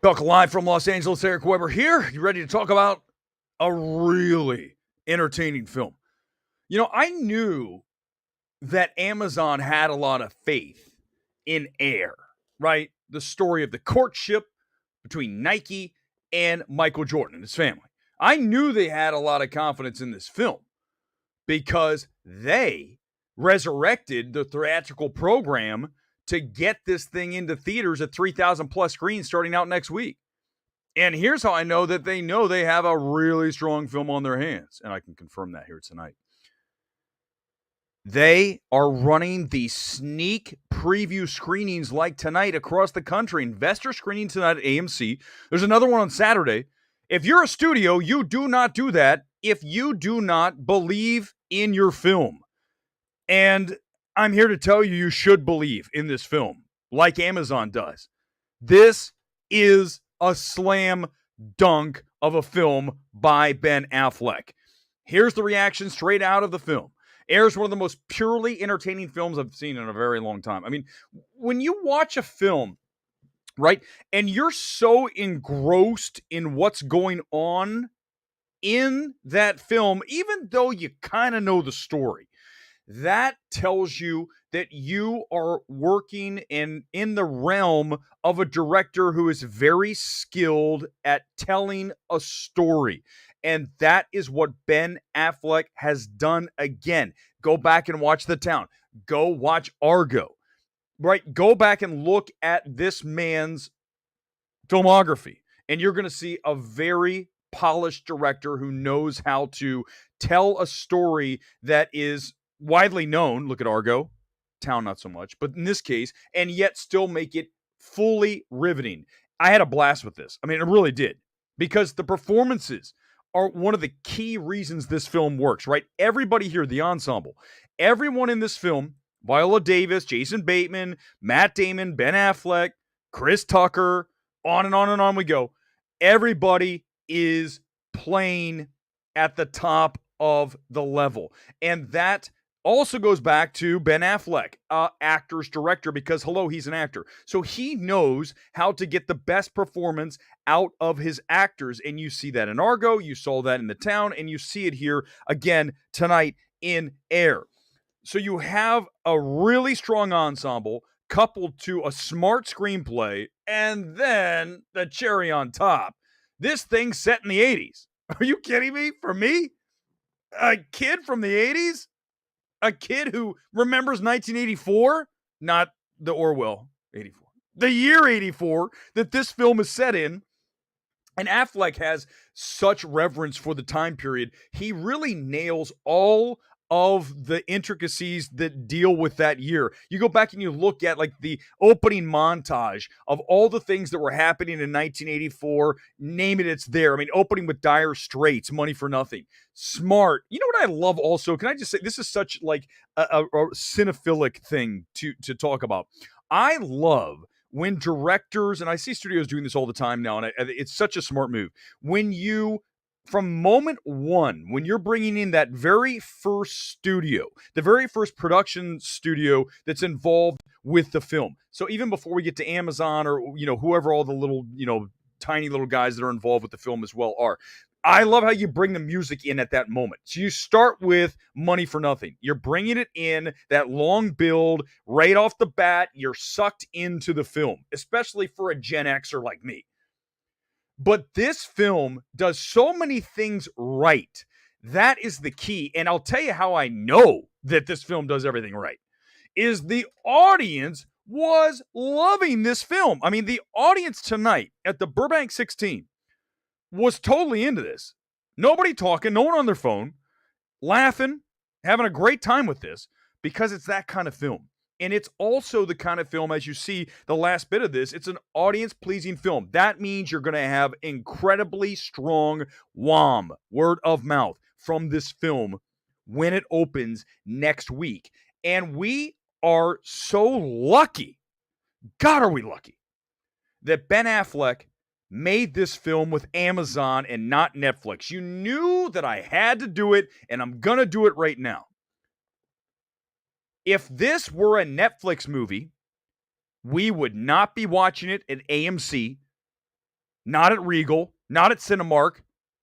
Talk live from Los Angeles. Erick Weber here. You ready to talk about a really entertaining film? I knew that Amazon had a lot of faith in AIR, right? The story of the courtship between Nike and Michael Jordan and his family. I knew they had a lot of confidence in this film because they resurrected the theatrical program to get this thing into theaters at 3,000 plus screens starting out next week. And here's how I know that they know they have a really strong film on their hands. And I can confirm that here tonight. They are running the sneak preview screenings like tonight across the country. Investor screening tonight at AMC. There's another one on Saturday. If you're a studio, you do not do that if you do not believe in your film. And I'm here to tell you, you should believe in this film like Amazon does. This is a slam dunk of a film by Ben Affleck. Here's the reaction straight out of the film. AIR is one of the most purely entertaining films I've seen in a very long time. I mean, when you watch a film, right, and you're so engrossed in what's going on in that film, even though you kind of know the story, that tells you that you are working in the realm of a director who is very skilled at telling a story. And that is what Ben Affleck has done again. Go back and watch The Town. Go watch Argo. Right? Go back and look at this man's filmography. And you're going to see a very polished director who knows how to tell a story that is widely known. Look at Argo. Town, not so much. But in this case, and yet still make it fully riveting. I had a blast with this. I mean, it really did. Because the performances are one of the key reasons this film works, right? Everybody here, the ensemble, everyone in this film, Viola Davis, Jason Bateman, Matt Damon, Ben Affleck, Chris Tucker, on and on and on we go. Everybody is playing at the top of the level. And that also goes back to Ben Affleck, actor's director, because, hello, he's an actor. So he knows how to get the best performance out of his actors. And you see that in Argo, you saw that in The Town, and you see it here again tonight in AIR. So you have a really strong ensemble coupled to a smart screenplay, and then the cherry on top. This thing's set in the 80s. Are you kidding me? For me, a kid from the 80s? A kid who remembers 1984, not the Orwell 84, the year 84 that this film is set in. And Affleck has such reverence for the time period. He really nails all of the intricacies that deal with that year. You go back and you look at like the opening montage of all the things that were happening in 1984. Name it, it's there. I mean, opening with Dire Straits, Money for Nothing. Smart. You know what I love also? Can I just say, this is such like a cinephilic thing to talk about. I love when directors, and I see studios doing this all the time now, and it's such a smart move. When you, from moment one, when you're bringing in that very first studio, the very first production studio that's involved with the film. So even before we get to Amazon or, whoever all the little, tiny little guys that are involved with the film as well are. I love how you bring the music in at that moment. So you start with Money for Nothing. You're bringing it in, that long build, right off the bat. You're sucked into the film, especially for a Gen Xer like me. But this film does so many things right. That is the key. And I'll tell you how I know that this film does everything right, is the audience was loving this film. I mean, the audience tonight at the Burbank 16 was totally into this. Nobody talking, no one on their phone, laughing, having a great time with this because it's that kind of film. And it's also the kind of film, as you see the last bit of this, it's an audience-pleasing film. That means you're going to have incredibly strong WOM, word of mouth, from this film when it opens next week. And we are so lucky, God, are we lucky, that Ben Affleck made this film with Amazon and not Netflix. You knew that I had to do it, and I'm going to do it right now. If this were a Netflix movie, we would not be watching it at AMC. not at Regal, not at Cinemark,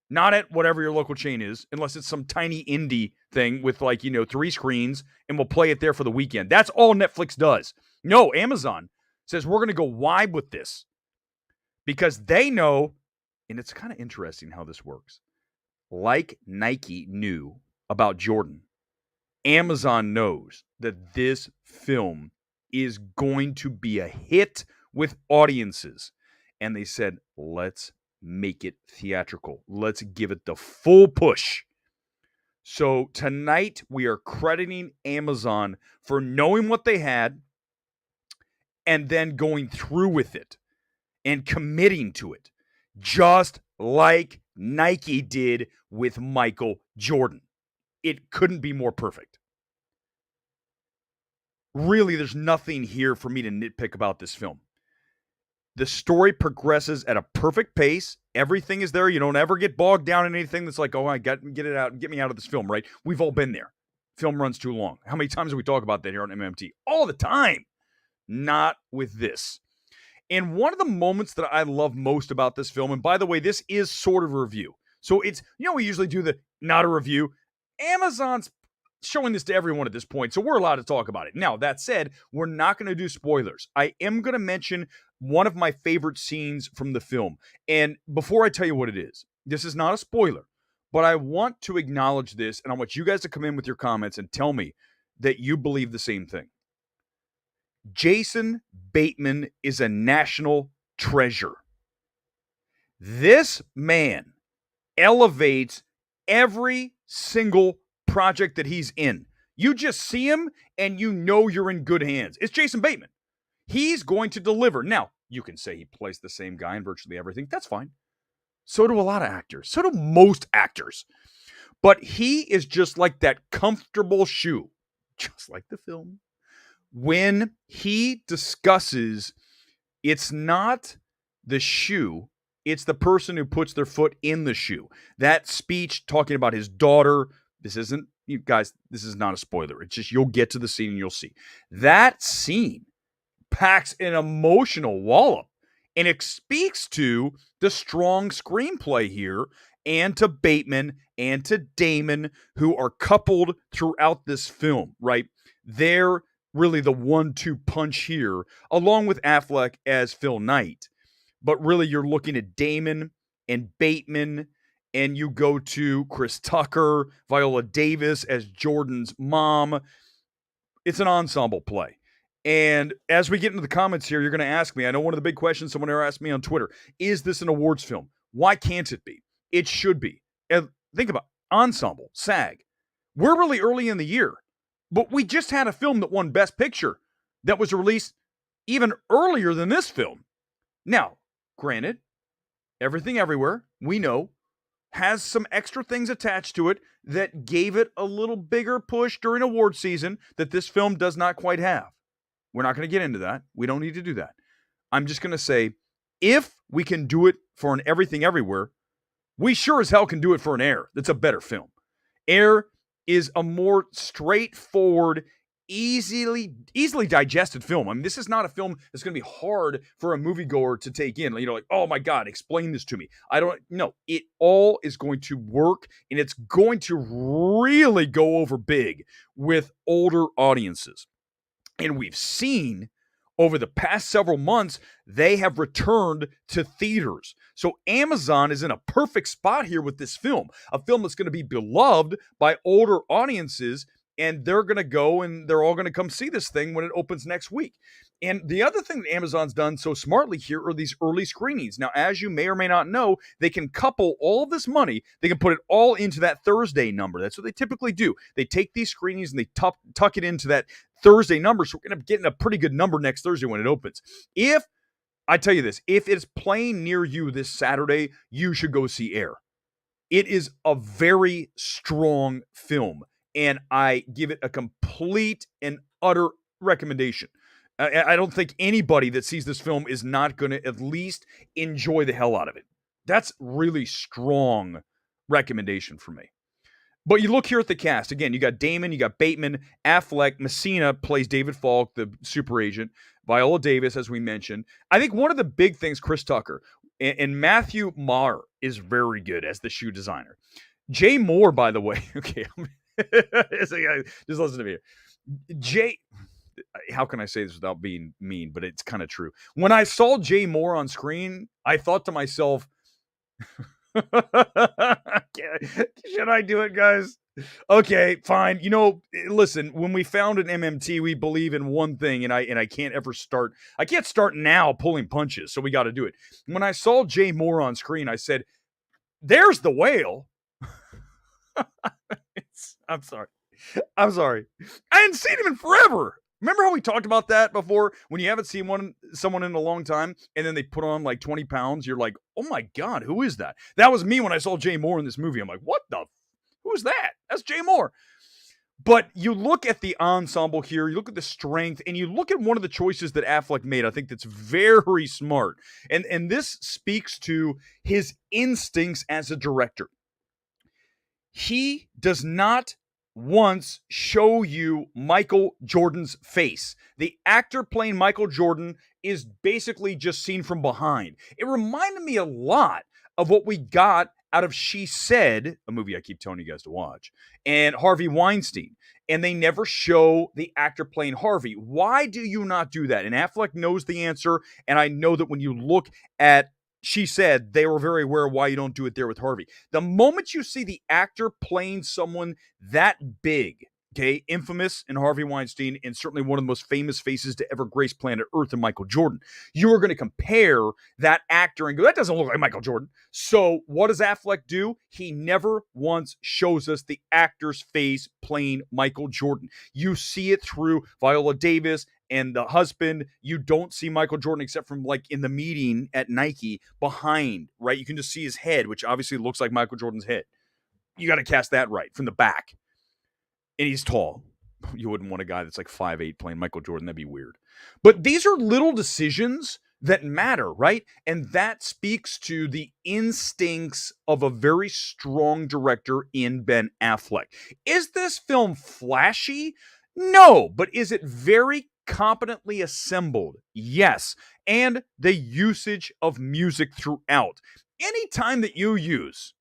not at whatever your local chain is, unless it's some tiny indie thing with 3 screens and we'll play it there for the weekend. That's all Netflix does. No, Amazon says we're going to go wide with this because they know, and it's kind of interesting how this works. Like Nike knew about Jordan, Amazon knows that this film is going to be a hit with audiences. And they said, let's make it theatrical. Let's give it the full push. So tonight we are crediting Amazon for knowing what they had and then going through with it and committing to it, just like Nike did with Michael Jordan. It couldn't be more perfect. Really, there's nothing here for me to nitpick about this film. The story progresses at a perfect pace. Everything is there. You don't ever get bogged down in anything that's like, oh, I got to get it out, get me out of this film, right? We've all been there. Film runs too long. How many times do we talk about that here on MMT? All the time. Not with this. And one of the moments that I love most about this film, and by the way, this is sort of a review. So it's, we usually do the not a review. Amazon's showing this to everyone at this point, so we're allowed to talk about it. Now, that said, we're not going to do spoilers. I am going to mention one of my favorite scenes from the film. And before I tell you what it is, this is not a spoiler, but I want to acknowledge this, and I want you guys to come in with your comments and tell me that you believe the same thing. Jason Bateman is a national treasure. This man elevates every single project that he's in. You just see him and you know you're in good hands. It's Jason Bateman. He's going to deliver. Now, you can say he plays the same guy in virtually everything. That's fine. So do a lot of actors. So do most actors. But he is just like that comfortable shoe, just like the film. When he discusses, it's not the shoe, it's the person who puts their foot in the shoe. That speech talking about his daughter, this isn't, you guys, this is not a spoiler. It's just, you'll get to the scene and you'll see. That scene packs an emotional wallop, and it speaks to the strong screenplay here and to Bateman and to Damon, who are coupled throughout this film, right? They're really the 1-2 punch here, along with Affleck as Phil Knight. But really, you're looking at Damon and Bateman, and you go to Chris Tucker, Viola Davis as Jordan's mom. It's an ensemble play. And as we get into the comments here, you're going to ask me, I know one of the big questions someone ever asked me on Twitter, is this an awards film? Why can't it be? It should be. And think about it. Ensemble, SAG. We're really early in the year. But we just had a film that won Best Picture that was released even earlier than this film. Now, granted, Everything Everywhere, we know, has some extra things attached to it that gave it a little bigger push during award season that this film does not quite have. We're not going to get into that. We don't need to do that. I'm just going to say, if we can do it for an Everything Everywhere, we sure as hell can do it for an AIR. That's a better film. AIR is a more straightforward, easily digested film. I mean, this is not a film that's going to be hard for a moviegoer to take in. Like, oh my God, explain this to me. I don't know. It all is going to work, and it's going to really go over big with older audiences. And we've seen over the past several months, they have returned to theaters. So Amazon is in a perfect spot here with this film, a film that's going to be beloved by older audiences, and they're going to go and they're all going to come see this thing when it opens next week. And the other thing that Amazon's done so smartly here are these early screenings. Now, as you may or may not know, they can couple all of this money, they can put it all into that Thursday number. That's what they typically do. They take these screenings and they tuck it into that Thursday number, so we're going to get a pretty good number next Thursday when it opens. If, I tell you this, if it's playing near you this Saturday, you should go see AIR. It is a very strong film, and I give it a complete and utter recommendation. I don't think anybody that sees this film is not going to at least enjoy the hell out of it. That's really strong recommendation for me. But you look here at the cast. Again, you got Damon, you got Bateman, Affleck, Messina plays David Falk, the super agent, Viola Davis, as we mentioned. I think one of the big things, Chris Tucker, And Matthew Maher is very good as the shoe designer. Jay Moore, by the way, okay, just listen to me. Jay, how can I say this without being mean? But it's kind of true. When I saw Jay Moore on screen, I thought to myself, should I do it, guys? Okay, fine. Listen, when we found an MMT, we believe in one thing, and I can't ever start. I can't start now pulling punches, so we got to do it. When I saw Jay Moore on screen, I said, "There's the whale." I'm sorry. I hadn't seen him in forever. Remember how we talked about that before? When you haven't seen someone in a long time, and then they put on like 20 pounds, you're like, oh my God, who is that? That was me when I saw Jay Moore in this movie. I'm like, who's that? That's Jay Moore. But you look at the ensemble here, you look at the strength, and you look at one of the choices that Affleck made. I think that's very smart. And this speaks to his instincts as a director. He does not once show you Michael Jordan's face. The actor playing Michael Jordan is basically just seen from behind. It reminded me a lot of what we got out of She Said, a movie I keep telling you guys to watch, and Harvey Weinstein. And they never show the actor playing Harvey. Why do you not do that? And Affleck knows the answer, and I know that when you look at She Said, they were very aware of why you don't do it there with Harvey. The moment you see the actor playing someone that big, okay, infamous in Harvey Weinstein, and certainly one of the most famous faces to ever grace planet Earth in Michael Jordan, you are going to compare that actor and go, that doesn't look like Michael Jordan. So what does Affleck do? He never once shows us the actor's face playing Michael Jordan. You see it through Viola Davis and the husband. You don't see Michael Jordan except from like in the meeting at Nike behind, right? You can just see his head, which obviously looks like Michael Jordan's head. You got to cast that right from the back. And he's tall. You wouldn't want a guy that's like 5'8" playing Michael Jordan. That'd be weird. But these are little decisions that matter, right? And that speaks to the instincts of a very strong director in Ben Affleck. Is this film flashy? No. But is it very competently assembled? Yes. And the usage of music throughout. Anytime that you use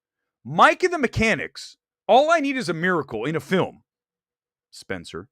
Mike and the Mechanics, All I Need Is a Miracle in a film, Spencer,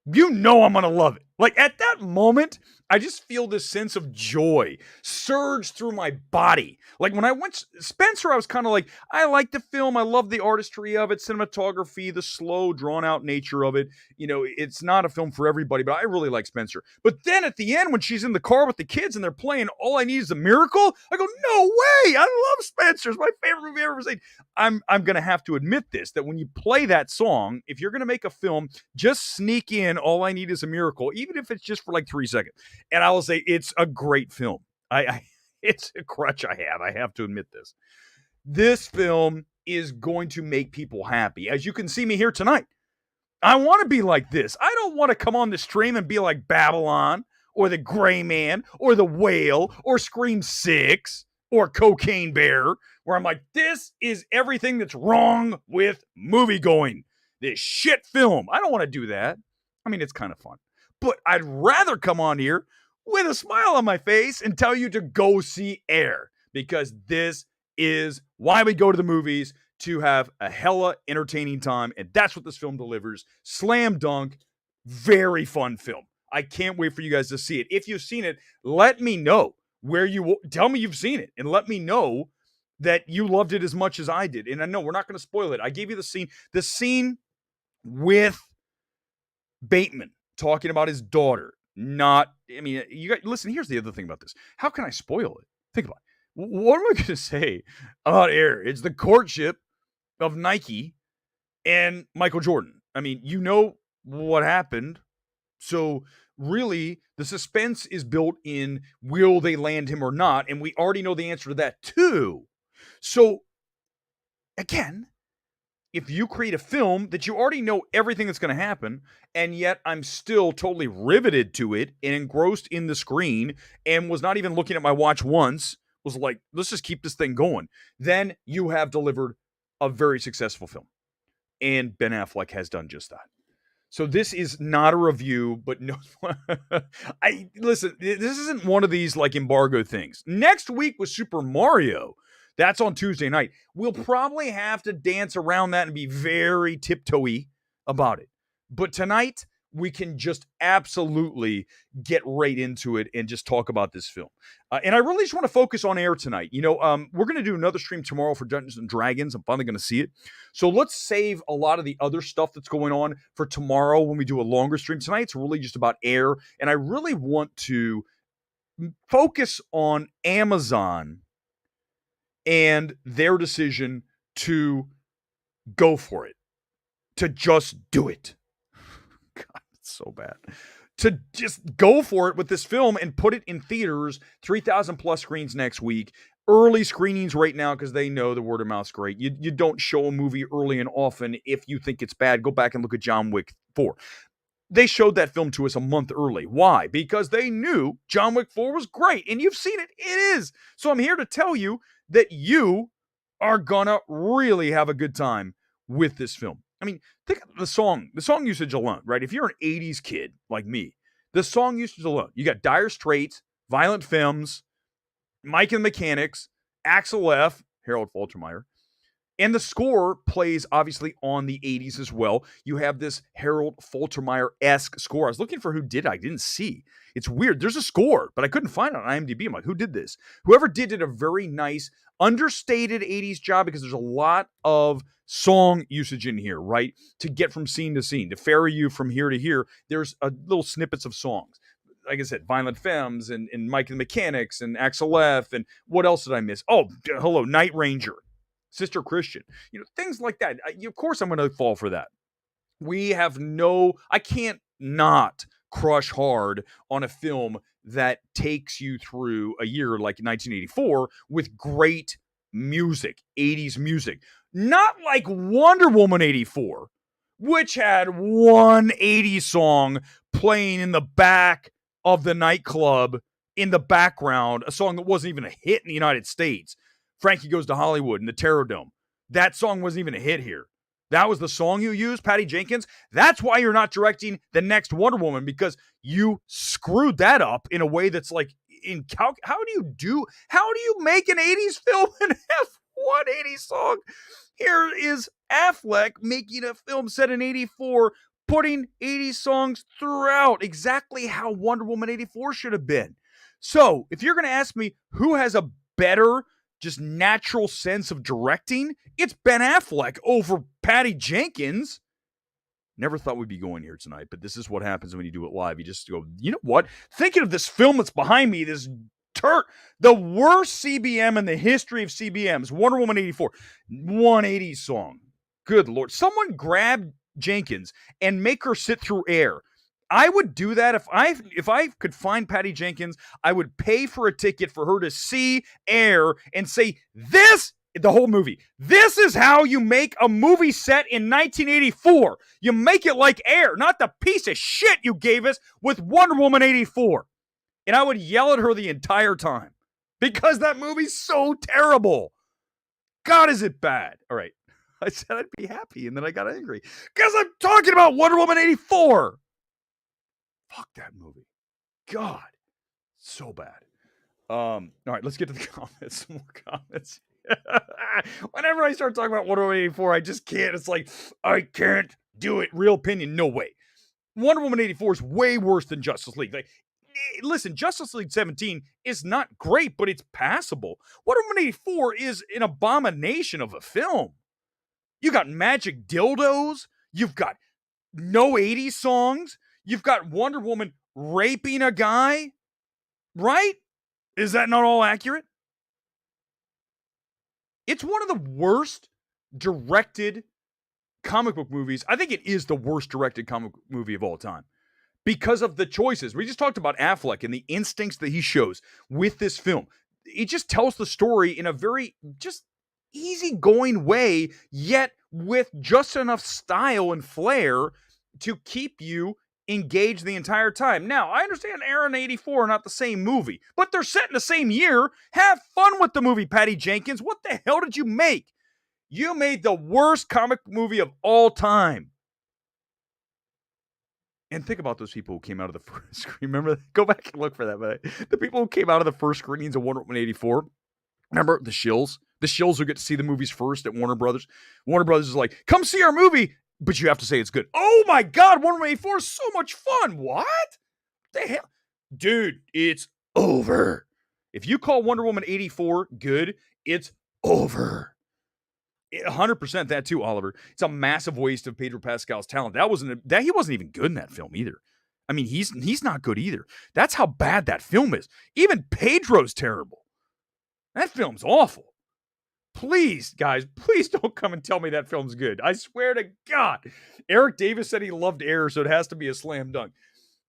you know I'm going to love it. Like at that moment, I just feel this sense of joy surge through my body. Like when I went Spencer, I was kind of like, I like the film. I love the artistry of it, cinematography, the slow, drawn out nature of it. It's not a film for everybody, but I really like Spencer. But then at the end, when she's in the car with the kids and they're playing All I Need Is a Miracle, I go, no way. I love Spencer. It's my favorite movie I've ever seen. I'm going to have to admit this, that when you play that song, if you're going to make a film, just sneak in All I Need Is a Miracle, even if it's just for like 3 seconds. And I will say it's a great film. It's a crutch I have. I have to admit this. This film is going to make people happy. As you can see me here tonight, I want to be like this. I don't want to come on the stream and be like Babylon or the Gray Man or the Whale or Scream 6 or Cocaine Bear, where I'm like, this is everything that's wrong with movie going. This shit film. I don't want to do that. I mean, it's kind of fun. But I'd rather come on here with a smile on my face and tell you to go see AIR, because this is why we go to the movies, to have a hella entertaining time, and that's what this film delivers. Slam dunk, very fun film. I can't wait for you guys to see it. If you've seen it, let me know tell me you've seen it, and let me know that you loved it as much as I did. And I know we're not going to spoil it. I gave you the scene with Bateman talking about his daughter. Listen, here's the other thing about this. How can I spoil it? Think about it. What am I going to say about AIR? It's the courtship of Nike and Michael Jordan. I mean, you know what happened. So really, the suspense is built in, will they land him or not? And we already know the answer to that too. So again, if you create a film that you already know everything that's going to happen, and yet I'm still totally riveted to it and engrossed in the screen and was not even looking at my watch once, was like, let's just keep this thing going, then you have delivered a very successful film. And Ben Affleck has done just that. So this is not a review, but no, I listen. This isn't one of these like embargo things. Next week was Super Mario. That's on Tuesday night. We'll probably have to dance around that and be very tiptoey about it. But tonight we can just absolutely get right into it and just talk about this film. And I really just want to focus on AIR tonight. We're going to do another stream tomorrow for Dungeons and Dragons. I'm finally going to see it. So let's save a lot of the other stuff that's going on for tomorrow when we do a longer stream. Tonight's really just about AIR. And I really want to focus on Amazon and their decision to go for it, to just do it. God, it's so bad. To just go for it with this film and put it in theaters, 3,000 plus screens next week. Early screenings right now because they know the word of mouth's great. You don't show a movie early and often if you think it's bad. Go back and look at John Wick 4. They showed that film to us a month early. Why? Because they knew John Wick 4 was great, and you've seen it. It is. So I'm here to tell you that you are gonna really have a good time with this film. I mean, think of the song usage alone, right? If you're an 80s kid like me, the song usage alone, you got Dire Straits, Violent Femmes, Mike and the Mechanics, Axel F., Harold Faltermeyer, and the score plays obviously on the 80s as well. You have this Harold Faltermeyer-esque score. I was looking for who did it. I didn't see. It's weird. There's a score, but I couldn't find it on IMDb. I'm like, who did this? Whoever did a very nice, understated 80s job because there's a lot of song usage in here, right? To get from scene to scene, to ferry you from here to here. There's a little snippets of songs. Like I said, Violent Femmes and Mike and the Mechanics and Axel F. And what else did I miss? Oh, hello, Night Ranger. Sister Christian, things like that. Of course, I'm going to fall for that. I can't not crush hard on a film that takes you through a year like 1984 with great music, 80s music. Not like Wonder Woman 84, which had one 80s song playing in the back of the nightclub in the background, a song that wasn't even a hit in the United States. Frankie Goes to Hollywood in the Terror Dome. That song wasn't even a hit here. That was the song you used, Patty Jenkins. That's why you're not directing the next Wonder Woman, because you screwed that up in a way that's like how do you make an 80s film and have one 80s song? Here is Affleck making a film set in 84, putting 80s songs throughout, exactly how Wonder Woman 84 should have been. So, if you're going to ask me who has a better just natural sense of directing, it's Ben Affleck over Patty Jenkins. Never thought we'd be going here tonight, but this is what happens when you do it live. You just go, you know what? Thinking of this film that's behind me, the worst CBM in the history of CBMs, Wonder Woman 84, 180 song. Good Lord. Someone grab Jenkins and make her sit through AIR. I would do that if I could find Patty Jenkins. I would pay for a ticket for her to see AIR and say, the whole movie, this is how you make a movie set in 1984. You make it like AIR, not the piece of shit you gave us with Wonder Woman 84. And I would yell at her the entire time because that movie's so terrible. God, is it bad? All right. I said I'd be happy, and then I got angry because I'm talking about Wonder Woman 84. Fuck that movie. God, so bad. All right, let's get to the comments. Some more comments. Whenever I start talking about Wonder Woman 84, I just can't. It's like, I can't do it. Real opinion, no way. Wonder Woman 84 is way worse than Justice League. Like, listen, Justice League 17 is not great, but it's passable. Wonder Woman 84 is an abomination of a film. You got magic dildos. You've got no 80s songs. You've got Wonder Woman raping a guy, right? Is that not all accurate? It's one of the worst directed comic book movies. I think it is the worst directed comic book movie of all time because of the choices. We just talked about Affleck and the instincts that he shows with this film. It just tells the story in a very just easygoing way, yet with just enough style and flair to keep you engaged the entire time. Now, I understand AIR and 84 are not the same movie, but they're set in the same year. Have fun with the movie, Patty Jenkins. What the hell did you make? You made the worst comic movie of all time. And think about those people who came out of the first screen. Remember, go back and look for that. But the people who came out of the first screenings of Wonder Woman 84. Remember the shills? The shills who get to see the movies first at Warner Brothers. Warner Brothers is like, come see our movie, but you have to say it's good. Oh my God, Wonder Woman 84 is so much fun. What the hell? Dude, it's over. If you call Wonder Woman 84 good, it's over. 100% that too, Oliver. It's a massive waste of Pedro Pascal's talent. He wasn't even good in that film either. I mean, he's not good either. That's how bad that film is. Even Pedro's terrible. That film's awful. Please, guys, please don't come and tell me that film's good. I swear to God. Eric Davis said he loved AIR, so it has to be a slam dunk.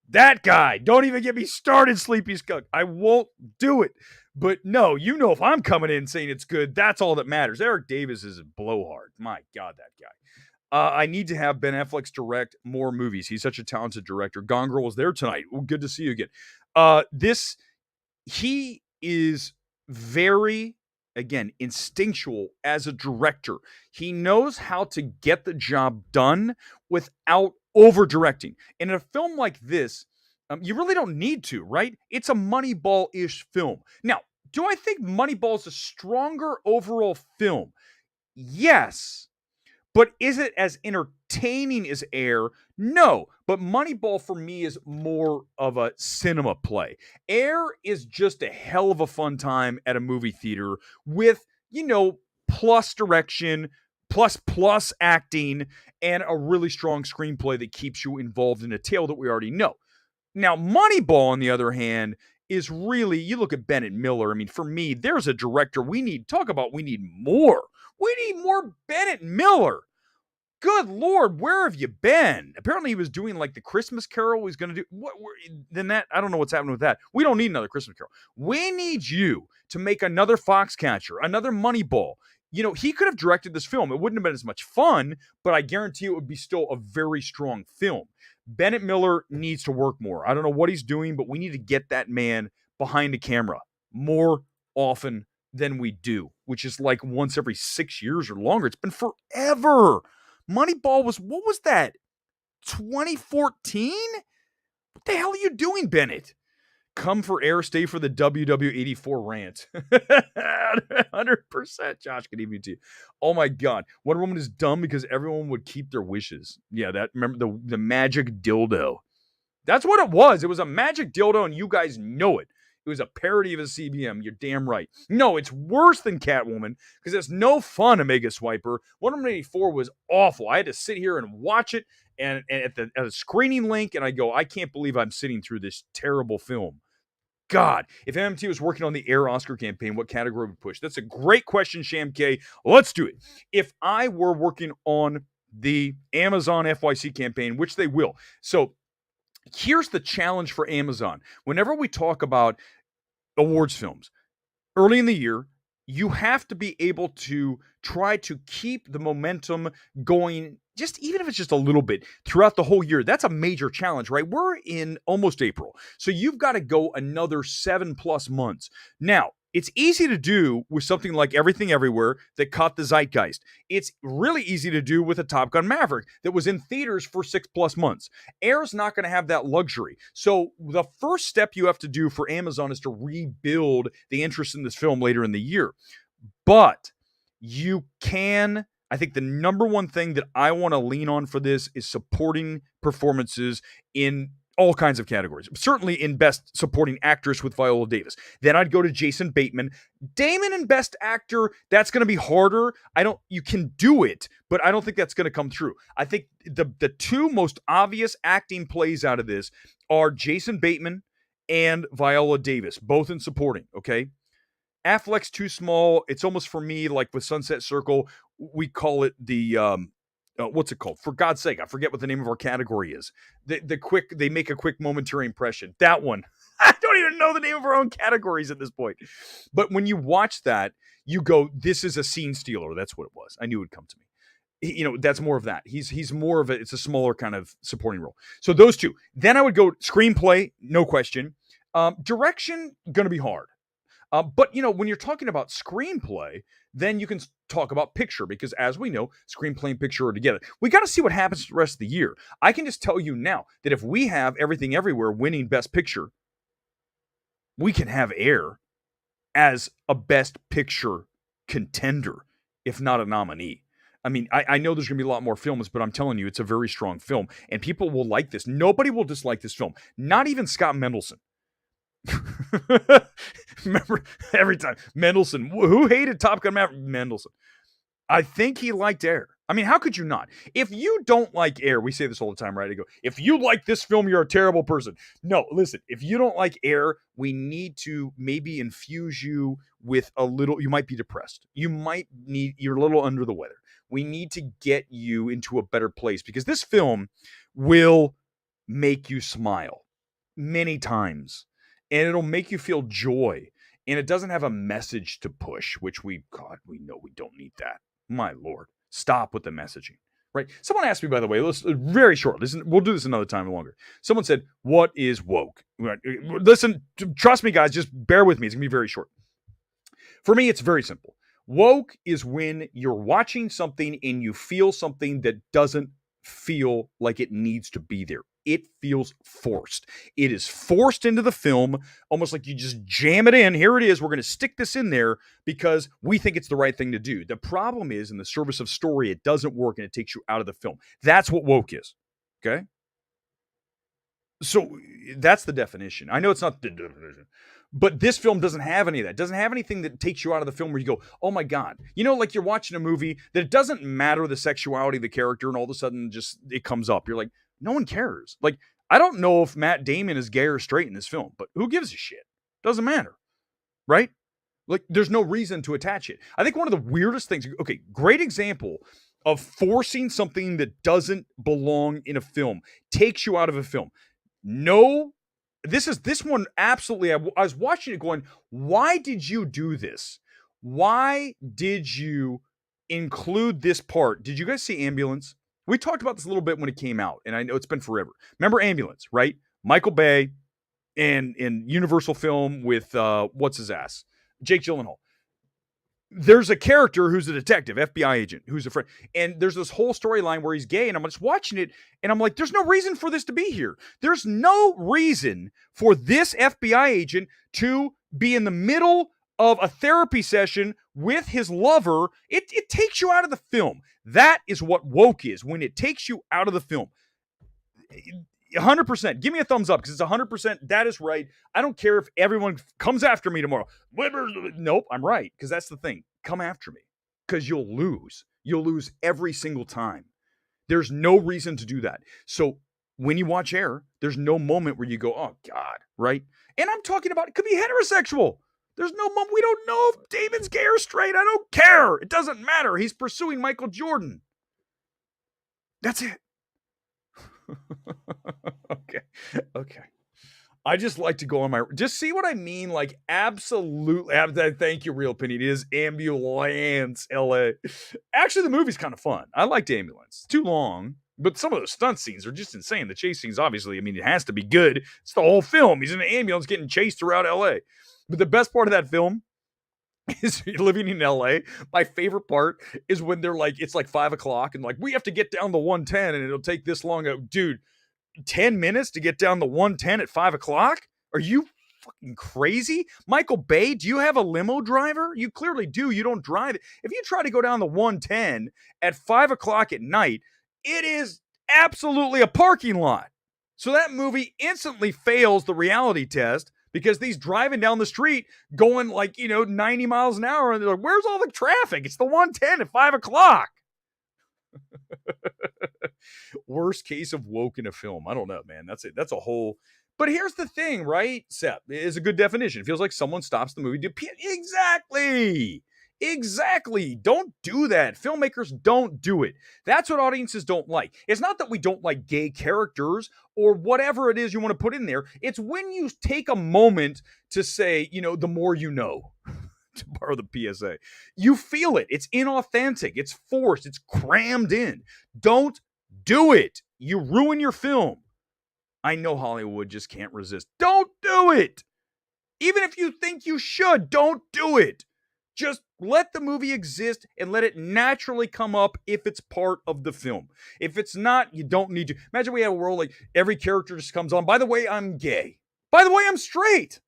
That guy, don't even get me started, Sleepy Skunk. I won't do it. But no, if I'm coming in saying it's good, that's all that matters. Eric Davis is a blowhard. My God, that guy. I need to have Ben Affleck direct more movies. He's such a talented director. Gone Girl was there tonight. Well, good to see you again. He is very, again, instinctual as a director. He knows how to get the job done without over-directing. And in a film like this, you really don't need to, right? It's a Moneyball-ish film. Now, do I think Moneyball is a stronger overall film? Yes. But is it as entertaining as AIR? No. But Moneyball for me is more of a cinema play. AIR is just a hell of a fun time at a movie theater with, plus direction, plus acting, and a really strong screenplay that keeps you involved in a tale that we already know. Now, Moneyball, on the other hand, is really, you look at Bennett Miller. I mean, for me, there's a director we need more. We need more Bennett Miller. Good Lord, where have you been? Apparently he was doing like the Christmas Carol. He's going to do I don't know what's happening with that. We don't need another Christmas Carol. We need you to make another Foxcatcher, another Moneyball. He could have directed this film. It wouldn't have been as much fun, but I guarantee it would be still a very strong film. Bennett Miller needs to work more. I don't know what he's doing, but we need to get that man behind a camera more often than we do, which is like once every 6 years or longer. It's been forever. Moneyball what was that? 2014? What the hell are you doing, Bennett? Come for AIR, stay for the WW84 rant. 100%, Josh can even to you. Oh my God. Wonder Woman is dumb because everyone would keep their wishes. Yeah, remember the magic dildo. That's what it was. It was a magic dildo, and you guys know it. It was a parody of a CBM. You're damn right. No, it's worse than Catwoman because it's no fun, Omega Swiper. Wonder Woman 84 was awful. I had to sit here and watch it and at a screening link, and I go, I can't believe I'm sitting through this terrible film. God, if MMT was working on the AIR Oscar campaign, what category would push? That's a great question, Sham K. Let's do it. If I were working on the Amazon FYC campaign, which they will. So here's the challenge for Amazon. Whenever we talk about awards films, early in the year, you have to be able to try to keep the momentum going, even if it's just a little bit, throughout the whole year. That's a major challenge, right? We're in almost April. So you've got to go another 7+ months. Now, it's easy to do with something like Everything Everywhere that caught the zeitgeist. It's really easy to do with a Top Gun Maverick that was in theaters for 6+ months. AIR's not going to have that luxury. So the first step you have to do for Amazon is to rebuild the interest in this film later in the year. But you can, I think the number one thing that I want to lean on for this is supporting performances in all kinds of categories. Certainly in Best Supporting Actress with Viola Davis. Then I'd go to Jason Bateman. Damon in Best Actor, that's going to be harder. You can do it, but I don't think that's going to come through. I think the two most obvious acting plays out of this are Jason Bateman and Viola Davis, both in supporting, okay? Affleck's too small. It's almost, for me, like with Sunset Circle, we call it the what's it called? For God's sake, I forget what the name of our category is. They make a quick momentary impression. That one. I don't even know the name of our own categories at this point. But when you watch that, you go, this is a scene stealer. That's what it was. I knew it would come to me. That's more of that. He's more of it's a smaller kind of supporting role. So those two. Then I would go screenplay, no question. Direction, going to be hard. But when you're talking about screenplay, then you can talk about picture, because as we know, screenplay and picture are together. We got to see what happens the rest of the year. I can just tell you now that if we have Everything Everywhere winning Best Picture, we can have Air as a Best Picture contender, if not a nominee. I mean, I know there's going to be a lot more films, but I'm telling you, it's a very strong film, and people will like this. Nobody will dislike this film. Not even Scott Mendelson. Remember, every time Mendelson, who hated Top Gun Maverick? Mendelson. I think he liked Air. I mean, how could you not? If you don't like Air, we say this all the time, right? I go, if you like this film, you're a terrible person. No, listen, if you don't like Air, we need to maybe infuse you with a little, you might be depressed. You're a little under the weather. We need to get you into a better place, because this film will make you smile many times, and it'll make you feel joy. And it doesn't have a message to push, which we know we don't need that. My Lord, stop with the messaging, right? Someone asked me, by the way, very short. We'll do this another time longer. Someone said, what is woke? Listen, trust me, guys, just bear with me. It's going to be very short. For me, it's very simple. Woke is when you're watching something and you feel something that doesn't feel like it needs to be there. It feels forced. It is forced into the film, almost like you just jam it in. Here it is. We're going to stick this in there because we think it's the right thing to do. The problem is, in the service of story, it doesn't work and it takes you out of the film. That's what woke is. Okay? So that's the definition. I know it's not the definition, but this film doesn't have any of that. It doesn't have anything that takes you out of the film where you go, oh my God. Like you're watching a movie that it doesn't matter the sexuality of the character, and all of a sudden just it comes up. You're like, no one cares. Like, I don't know if Matt Damon is gay or straight in this film, but who gives a shit? Doesn't matter. Right? Like, there's no reason to attach it. I think one of the weirdest things, okay, great example of forcing something that doesn't belong in a film, takes you out of a film. No, this one absolutely, I was watching it going, why did you do this? Why did you include this part? Did you guys see Ambulance? We talked about this a little bit when it came out, and I know it's been forever. Remember Ambulance, right? Michael Bay and in Universal film with, what's his ass? Jake Gyllenhaal. There's a character who's a detective, FBI agent, who's a friend. And there's this whole storyline where he's gay, and I'm just watching it, and I'm like, there's no reason for this to be here. There's no reason for this FBI agent to be in the middle of a therapy session with his lover. It takes you out of the film. That is what woke is, when it takes you out of the film. 100%. Give me a thumbs up, because it's 100%. That is right. I don't care if everyone comes after me tomorrow. Nope, I'm right, because that's the thing. Come after me, because you'll lose. You'll lose every single time. There's no reason to do that. So when you watch Air, there's no moment where you go, oh God, right? And I'm talking about, it could be heterosexual. There's no moment. We don't know if Damon's gay or straight. I don't care. It doesn't matter. He's pursuing Michael Jordan. That's it. Okay. I just like to go on just see what I mean. Like, absolutely. Thank you, Real Penny. It is Ambulance, LA. Actually, the movie's kind of fun. I liked Ambulance. It's too long, but some of those stunt scenes are just insane. The chase scenes, obviously, I mean, it has to be good. It's the whole film. He's in an ambulance getting chased throughout LA. But the best part of that film is living in LA. My favorite part is when they're like, it's like 5 o'clock and like, we have to get down the 110 and it'll take this long. Dude, 10 minutes to get down the 110 at 5 o'clock? Are you fucking crazy? Michael Bay, do you have a limo driver? You clearly do. You don't drive it. If you try to go down the 110 at 5 o'clock at night, it is absolutely a parking lot. So that movie instantly fails the reality test, because these driving down the street going like, 90 miles an hour, and they're like, where's all the traffic? It's the 110 at 5 o'clock. Worst case of woke in a film. I don't know, man. That's it. That's a whole. But here's the thing, right? Seth is a good definition. It feels like someone stops the movie. Exactly. Don't do that. Filmmakers don't do it. That's what audiences don't like. It's not that we don't like gay characters or whatever it is you want to put in there. It's when you take a moment to say, the more you know, to borrow the PSA. You feel it. It's inauthentic. It's forced. It's crammed in. Don't do it. You ruin your film. I know Hollywood just can't resist. Don't do it. Even if you think you should, don't do it. Just let the movie exist and let it naturally come up if it's part of the film. If it's not, you don't need to. Imagine we have a world like every character just comes on. By the way, I'm gay. By the way, I'm straight.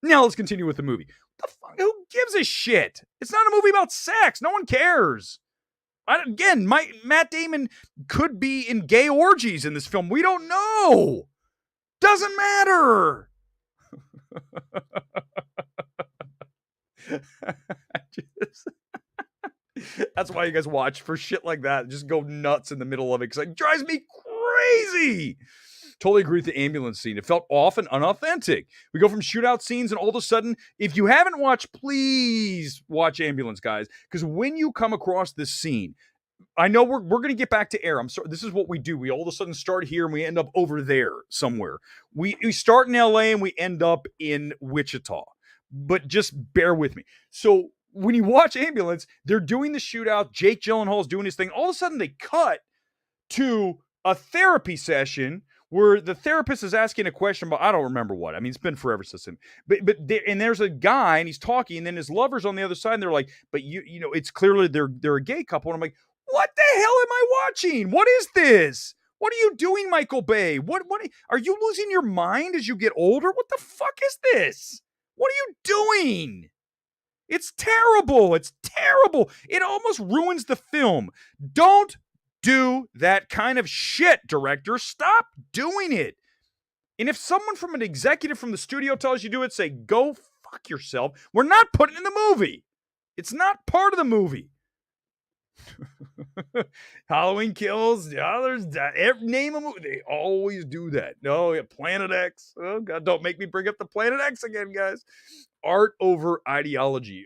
Now let's continue with the movie. What the fuck? Who gives a shit? It's not a movie about sex. No one cares. Again, Matt Damon could be in gay orgies in this film. We don't know. Doesn't matter. That's why you guys watch for shit like that. Just go nuts in the middle of it because it drives me crazy. Totally agree with the ambulance scene. It felt off and unauthentic. We go from shootout scenes, and all of a sudden, if you haven't watched, please watch Ambulance, guys. Because when you come across this scene, I know we're going to get back to AIR. I'm sorry. This is what we do. We all of a sudden start here and we end up over there somewhere. We start in LA and we end up in Wichita. But just bear with me. So when you watch Ambulance, they're doing the shootout. Jake Gyllenhaal's doing his thing. All of a sudden, they cut to a therapy session where the therapist is asking a question about, I don't remember what. I mean, it's been forever since then. And there's a guy and he's talking, and then his lover's on the other side, and they're like, but you know, it's clearly they're a gay couple. And I'm like, what the hell am I watching? What is this? What are you doing, Michael Bay? What are you losing your mind as you get older? What the fuck is this? What are you doing? It's terrible. It's terrible. It almost ruins the film. Don't do that kind of shit, director. Stop doing it. And if someone from an executive from the studio tells you to do it, say, go fuck yourself. We're not putting it in the movie. It's not part of the movie. Halloween Kills, the others, name a movie. They always do that. No, yeah, Planet X. Oh, God, don't make me bring up the Planet X again, guys. Art over ideology.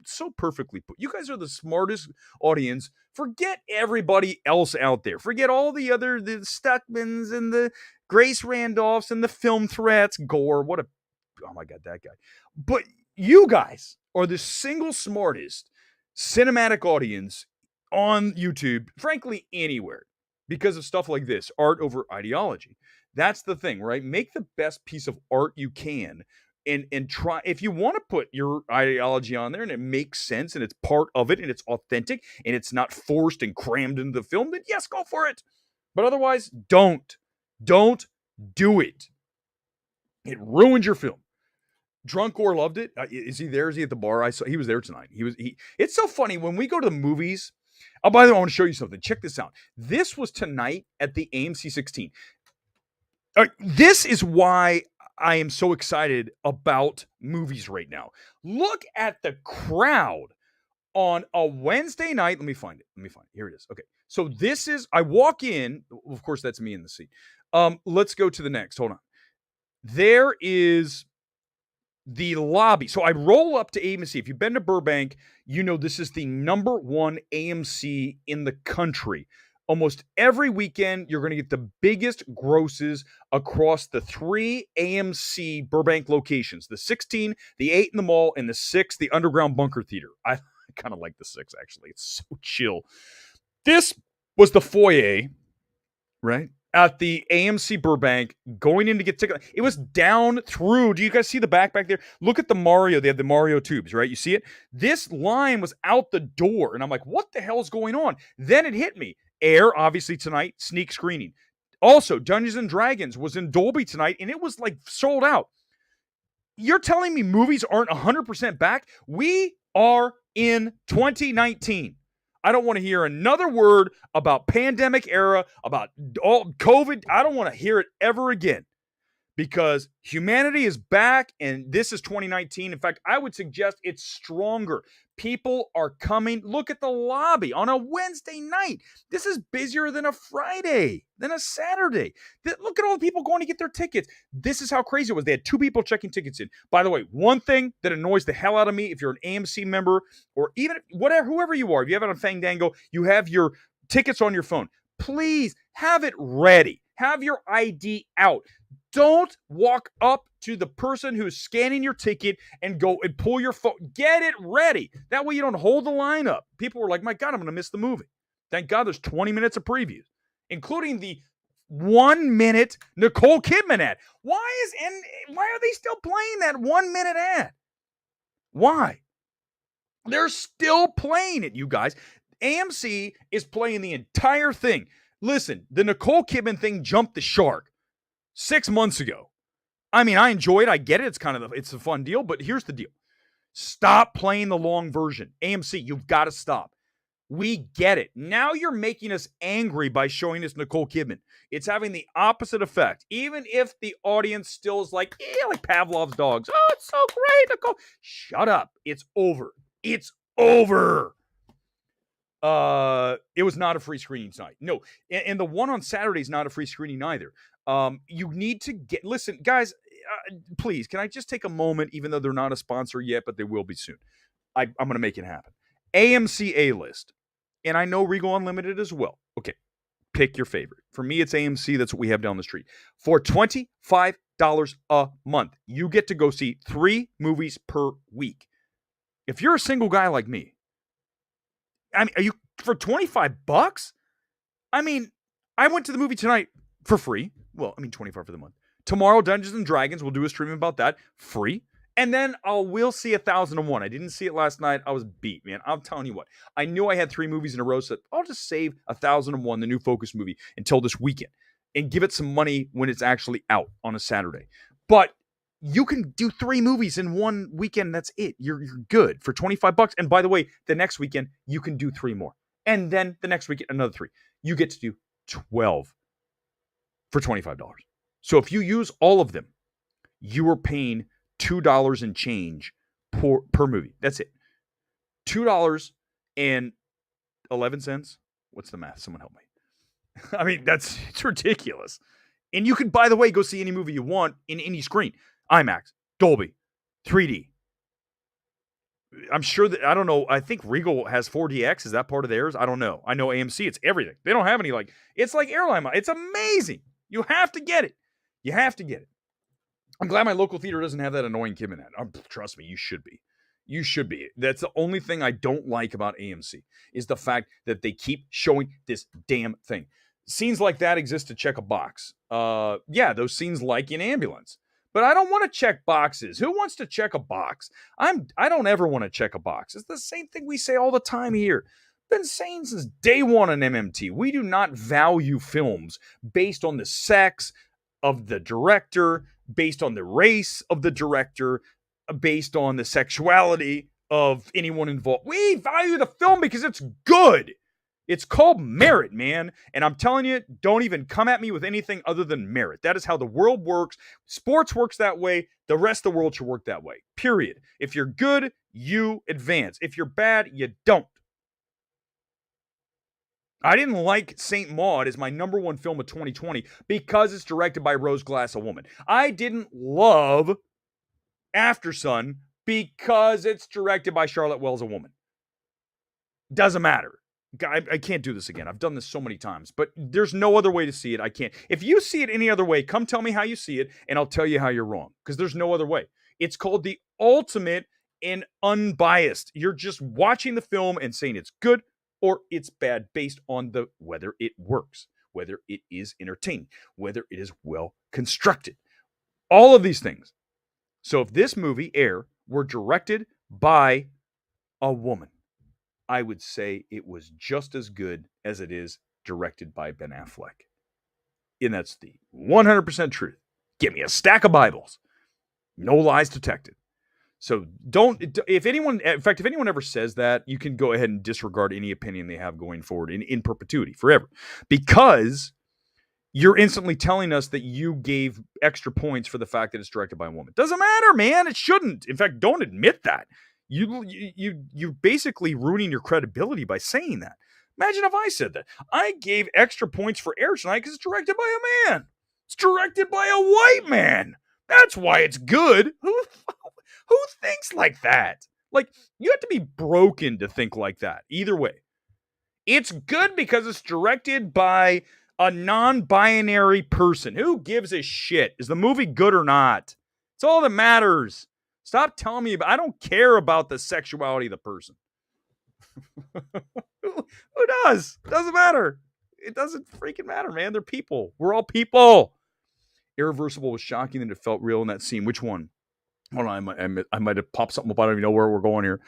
So perfectly put. You guys are the smartest audience. Forget everybody else out there. Forget all the Stuckmans and the Grace Randolphs and the film threats. Gore, oh my God, that guy. But you guys are the single smartest cinematic audience on YouTube, frankly, anywhere, because of stuff like this. Art over ideology. That's the thing, right? Make the best piece of art you can. And try, if you want to put your ideology on there and it makes sense and it's part of it and it's authentic and it's not forced and crammed into the film, then yes, go for it. But otherwise, don't do it. It ruins your film. Drunk or loved it. Is he there? Is he at the bar? He was there tonight. It's so funny when we go to the movies. Oh, by the way, I want to show you something. Check this out. This was tonight at the AMC 16. This is why I am so excited about movies right now. Look at the crowd on a Wednesday night. Let me find it. Here it is. Okay. So this is, I walk in. Of course, that's me in the seat. Let's go to the next. Hold on. There is the lobby. So I roll up to AMC. If you've been to Burbank, you know this is the number one AMC in the country. Almost every weekend, you're going to get the biggest grosses across the 3 AMC Burbank locations. The 16, the 8 in the mall, and the 6, the Underground Bunker Theater. I kind of like the 6, actually. It's so chill. This was the foyer, right? At the AMC Burbank, going in to get tickets. It was down through. Do you guys see the back there? Look at the Mario. They have the Mario tubes, right? You see it? This line was out the door. And I'm like, what the hell is going on? Then it hit me. AIR, obviously, tonight, sneak screening. Also, Dungeons & Dragons was in Dolby tonight, and it was like sold out. You're telling me movies aren't 100% back? We are in 2019. I don't want to hear another word about pandemic era, about all COVID. I don't want to hear it ever again. Because humanity is back, and this is 2019. In fact, I would suggest it's stronger. People are coming. Look at the lobby on a Wednesday night. This is busier than a Friday, than a Saturday. Look at all the people going to get their tickets. This is how crazy it was. They had 2 people checking tickets in. By the way, one thing that annoys the hell out of me, if you're an AMC member, or even whoever you are, if you have it on Fandango, you have your tickets on your phone. Please have it ready. Have your ID out. Don't walk up to the person who's scanning your ticket and go and pull your phone. Get it ready. That way you don't hold the line up. People were like, my God, I'm going to miss the movie. Thank God there's 20 minutes of previews, including the 1 minute Nicole Kidman ad. Why are they still playing that 1 minute ad? Why? They're still playing it, you guys. AMC is playing the entire thing. Listen, the Nicole Kidman thing jumped the shark 6 months ago. I mean, I enjoy it. I get it. It's a fun deal, but here's the deal. Stop playing the long version. AMC, you've got to stop. We get it. Now you're making us angry by showing us Nicole Kidman. It's having the opposite effect. Even if the audience still is like Pavlov's dogs. Oh, it's so great, Nicole. Shut up. It's over. It's over. It was not a free screening tonight. No. And the one on Saturday is not a free screening either. You need to listen, guys, please, can I just take a moment, even though they're not a sponsor yet, but they will be soon. I'm going to make it happen. AMC A-List. And I know Regal Unlimited as well. Okay, pick your favorite. For me, it's AMC. That's what we have down the street. For $25 a month, you get to go see 3 movies per week. If you're a single guy like me, I mean, are you for $25? I mean, I went to the movie tonight for free. Well, I mean, $25 for the month. Tomorrow, Dungeons and Dragons. We'll do a stream about that. Free. And then we'll see 1001. I didn't see it last night. I was beat, man. I'm telling you what. I knew I had 3 movies in a row, so I'll just save 1001, the new Focus movie, until this weekend and give it some money when it's actually out on a Saturday. But you can do 3 movies in one weekend. That's it. You're good for $25. And by the way, the next weekend, you can do 3 more. And then the next weekend, another 3. You get to do 12 for $25. So if you use all of them, you are paying $2 and change per movie. That's it. $2.11. What's the math? Someone help me. I mean, it's ridiculous. And you can, by the way, go see any movie you want in any screen. IMAX, Dolby, 3D. I'm sure that, I don't know, I think Regal has 4DX. Is that part of theirs? I don't know. I know AMC, it's everything. They don't have any, it's like airline. It's amazing. You have to get it. You have to get it. I'm glad my local theater doesn't have that annoying Kidman ad. Trust me, you should be. You should be. That's the only thing I don't like about AMC is the fact that they keep showing this damn thing. Scenes like that exist to check a box. Yeah, those scenes like in Ambulance. But I don't want to check boxes. Who wants to check a box? I don't ever want to check a box. It's the same thing we say all the time here. Been saying since day one on MMT. We do not value films based on the sex of the director, based on the race of the director, based on the sexuality of anyone involved. We value the film because it's good. It's called merit, man. And I'm telling you, don't even come at me with anything other than merit. That is how the world works. Sports works that way. The rest of the world should work that way. Period. If you're good, you advance. If you're bad, you don't. I didn't like Saint Maud as my number 1 film of 2020 because it's directed by Rose Glass, a woman. I didn't love Aftersun because it's directed by Charlotte Wells, a woman. Doesn't matter. I can't do this again. I've done this so many times, but there's no other way to see it. I can't. If you see it any other way, come tell me how you see it, and I'll tell you how you're wrong, because there's no other way. It's called the ultimate and unbiased. You're just watching the film and saying it's good or it's bad based on whether it works, whether it is entertaining, whether it is well constructed. All of these things. So if this movie, AIR, were directed by a woman, I would say it was just as good as it is directed by Ben Affleck. And that's the 100% truth. Give me a stack of Bibles. No lies detected. So if anyone ever says that, you can go ahead and disregard any opinion they have going forward in perpetuity, forever. Because you're instantly telling us that you gave extra points for the fact that it's directed by a woman. Doesn't matter, man. It shouldn't. In fact, don't admit that. You're basically ruining your credibility by saying that. Imagine if I said that. I gave extra points for AIR tonight because it's directed by a man. It's directed by a white man. That's why it's good. Who thinks like that? Like, you have to be broken to think like that. Either way. It's good because it's directed by a non-binary person. Who gives a shit? Is the movie good or not? It's all that matters. Stop telling me I don't care about the sexuality of the person. Who does? Doesn't matter. It doesn't freaking matter, man. They're people. We're all people. Irreversible was shocking and it felt real in that scene. Which one? Hold on, I might have popped something up. I don't even know where we're going here.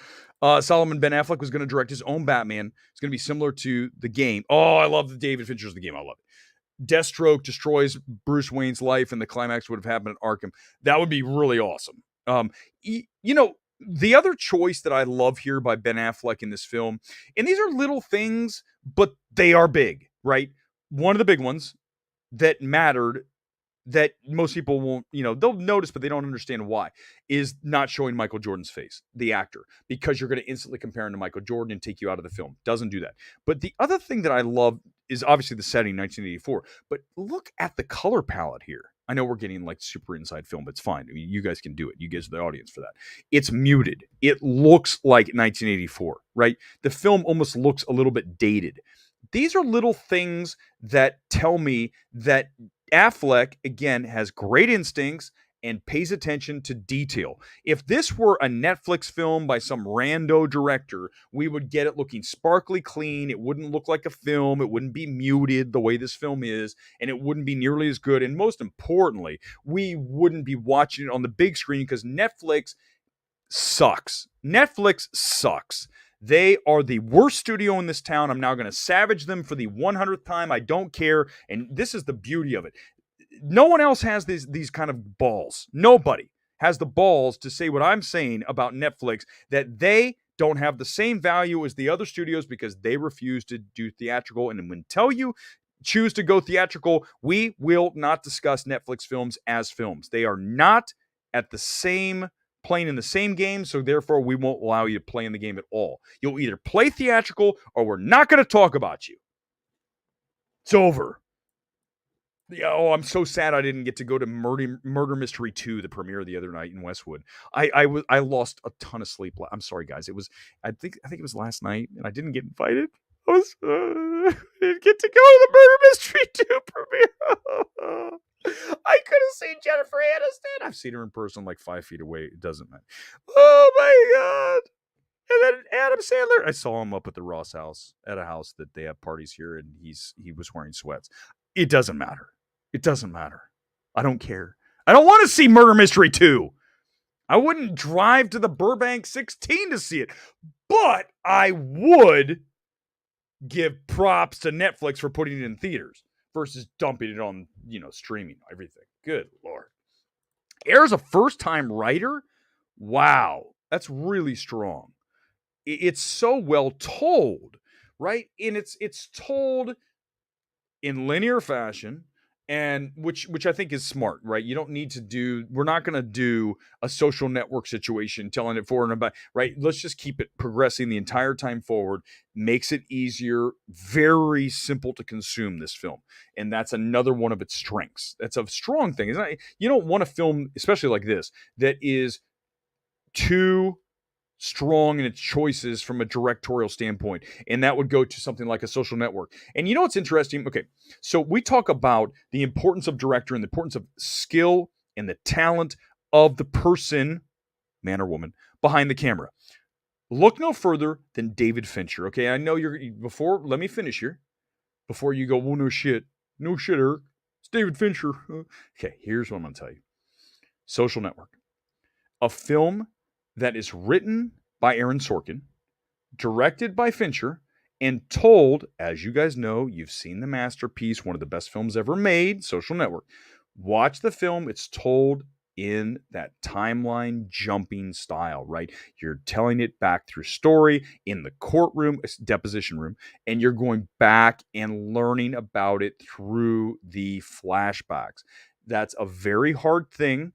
Solomon Ben Affleck was going to direct his own Batman. It's going to be similar to the game. Oh, I love the David Fincher's The Game. I love it. Deathstroke destroys Bruce Wayne's life, and the climax would have happened at Arkham. That would be really awesome. The other choice that I love here by Ben Affleck in this film, and these are little things, but they are big, right? One of the big ones that mattered that most people won't, they'll notice, but they don't understand why, is not showing Michael Jordan's face, the actor, because you're going to instantly compare him to Michael Jordan and take you out of the film. Doesn't do that. But the other thing that I love is obviously the setting, 1984, but look at the color palette here. I know we're getting like super inside film, but it's fine. I mean, you guys can do it. You guys are the audience for that. It's muted. It looks like 1984, right? The film almost looks a little bit dated. These are little things that tell me that Affleck, again, has great instincts and pays attention to detail. If this were a Netflix film by some rando director, we would get it looking sparkly clean. It wouldn't look like a film. It wouldn't be muted the way this film is, and it wouldn't be nearly as good. And most importantly, we wouldn't be watching it on the big screen because Netflix sucks. Netflix sucks. They are the worst studio in this town. I'm now going to savage them for the 100th time. I don't care. And this is the beauty of it. No one else has these kind of balls. Nobody has the balls to say what I'm saying about Netflix, that they don't have the same value as the other studios because they refuse to do theatrical. And until you choose to go theatrical, we will not discuss Netflix films as films. They are not at the same playing in the same game, so therefore we won't allow you to play in the game at all. You'll either play theatrical or we're not going to talk about you. It's over. Oh, I'm so sad I didn't get to go to Murder Mystery 2, the premiere the other night in Westwood. I lost a ton of sleep. I'm sorry, guys. It was I think it was last night, and I didn't get invited. I didn't get to go to the Murder Mystery 2 premiere. I could have seen Jennifer Aniston. I've seen her in person like 5 feet away. It doesn't matter. Oh my God. And then Adam Sandler. I saw him up at the Ross house, at a house that they have parties here, and he was wearing sweats. It doesn't matter. It doesn't matter. I don't care. I don't want to see Murder Mystery 2. I wouldn't drive to the Burbank 16 to see it, but I would give props to Netflix for putting it in theaters versus dumping it on, streaming, everything. Good Lord. AIR's a first-time writer? Wow. That's really strong. It's so well told, right? And it's told in linear fashion, and which I think is smart, right? You don't need to we're not going to do a Social Network situation telling it forward and about, right? Let's just keep it progressing the entire time forward. Makes it easier, very simple to consume this film. And that's another one of its strengths. That's a strong thing. It's not, you don't want a film, especially like this, that is too strong in its choices from a directorial standpoint, and that would go to something like a Social Network. And you know what's interesting? Okay, so we talk about the importance of director and the importance of skill and the talent of the person, man or woman, behind the camera. Look no further than David Fincher. Okay, I know let me finish here before you go, well, no shit, Eric, it's David Fincher. Okay, here's what I'm gonna tell you. Social Network, a film that is written by Aaron Sorkin, directed by Fincher, and told, as you guys know, you've seen the masterpiece, one of the best films ever made, Social Network. Watch the film. It's told in that timeline jumping style, right? You're telling it back through story in the courtroom, deposition room, and you're going back and learning about it through the flashbacks. That's a very hard thing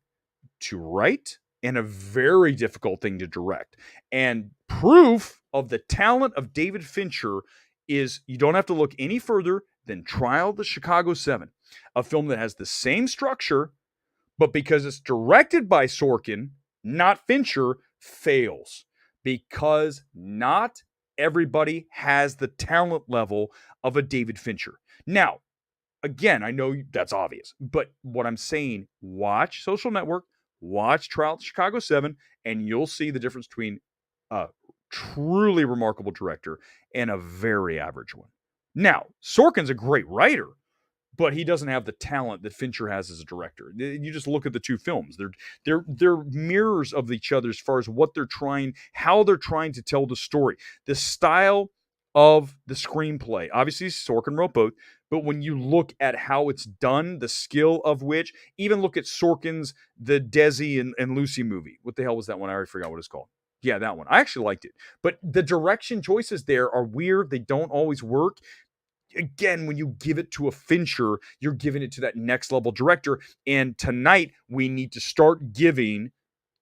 to write and a very difficult thing to direct. And proof of the talent of David Fincher is you don't have to look any further than Trial of the Chicago 7, a film that has the same structure, but because it's directed by Sorkin, not Fincher, fails. Because not everybody has the talent level of a David Fincher. Now, again, I know that's obvious, but what I'm saying, watch Social Network, watch Trial of Chicago 7, and you'll see the difference between a truly remarkable director and a very average one. Now, Sorkin's a great writer, but he doesn't have the talent that Fincher has as a director. You just look at the two films; they're mirrors of each other as far as what they're trying, how they're trying to tell the story, the style of the screenplay. Obviously, Sorkin wrote both, but when you look at how it's done, the skill of which, even look at Sorkin's the Desi and Lucy movie. What the hell was that one? I already forgot what it's called. Yeah, that one. I actually liked it, but the direction choices there are weird. They don't always work. Again, when you give it to a Fincher, you're giving it to that next level director. And tonight, we need to start giving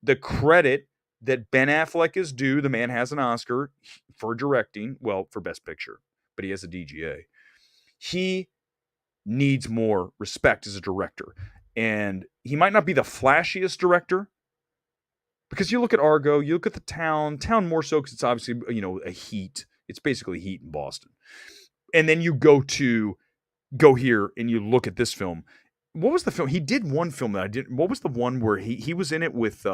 the credit that Ben Affleck is due. The man has an Oscar for directing, well, for Best Picture, but he has a DGA. He needs more respect as a director. And he might not be the flashiest director, because you look at Argo, you look at the town more so because it's obviously, a heat. It's basically heat in Boston. And then you go here and you look at this film. What was the film? He did one film that I didn't. What was the one where he was in it with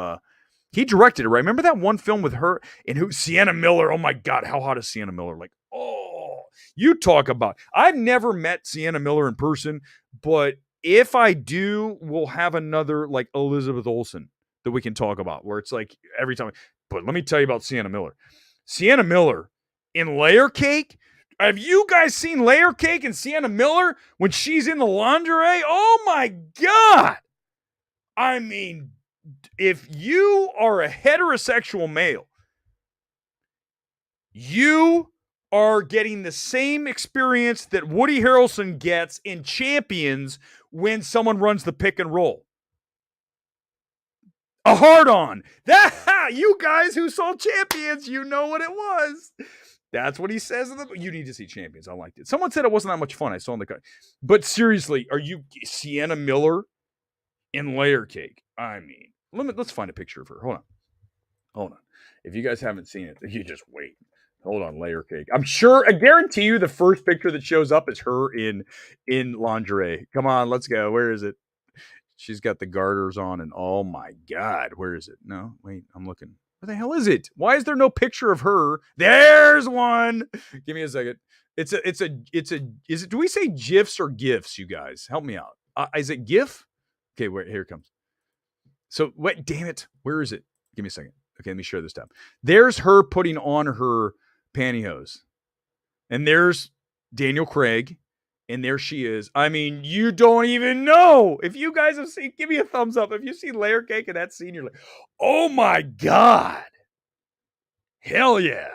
he directed it, right? Remember that one film with her and Sienna Miller? Oh my God, how hot is Sienna Miller? Like, oh, you talk about. I've never met Sienna Miller in person, but if I do, we'll have another like Elizabeth Olsen that we can talk about, where it's like every time. But let me tell you about Sienna Miller. Sienna Miller in Layer Cake. Have you guys seen Layer Cake and Sienna Miller when she's in the lingerie? Oh my God. I mean, if you are a heterosexual male, you are getting the same experience that Woody Harrelson gets in Champions when someone runs the pick and roll. A hard-on. That, you guys who saw Champions, you know what it was. That's what he says. You need to see Champions. I liked it. Someone said it wasn't that much fun. I saw in the cut. But seriously, are you Sienna Miller in Layer Cake? I mean, let's find a picture of her. Hold on. If you guys haven't seen it, you just wait. Hold on, Layer Cake. I guarantee you the first picture that shows up is her in lingerie. Come on, let's go. Where is it? She's got the garters on and oh my God, where is it? No, wait, I'm looking. Where the hell is it? Why is there no picture of her? There's one. Give me a second. Do we say GIFs or GIFs, you guys? Help me out. Is it GIF? Okay, here it comes. So, wait, damn it. Where is it? Give me a second. Okay, let me share this tab. There's her putting on her pantyhose. And there's Daniel Craig. And there she is. I mean, you don't even know. If you guys have seen, give me a thumbs up. If you see Layer Cake in that scene, you're like, oh my God. Hell yeah.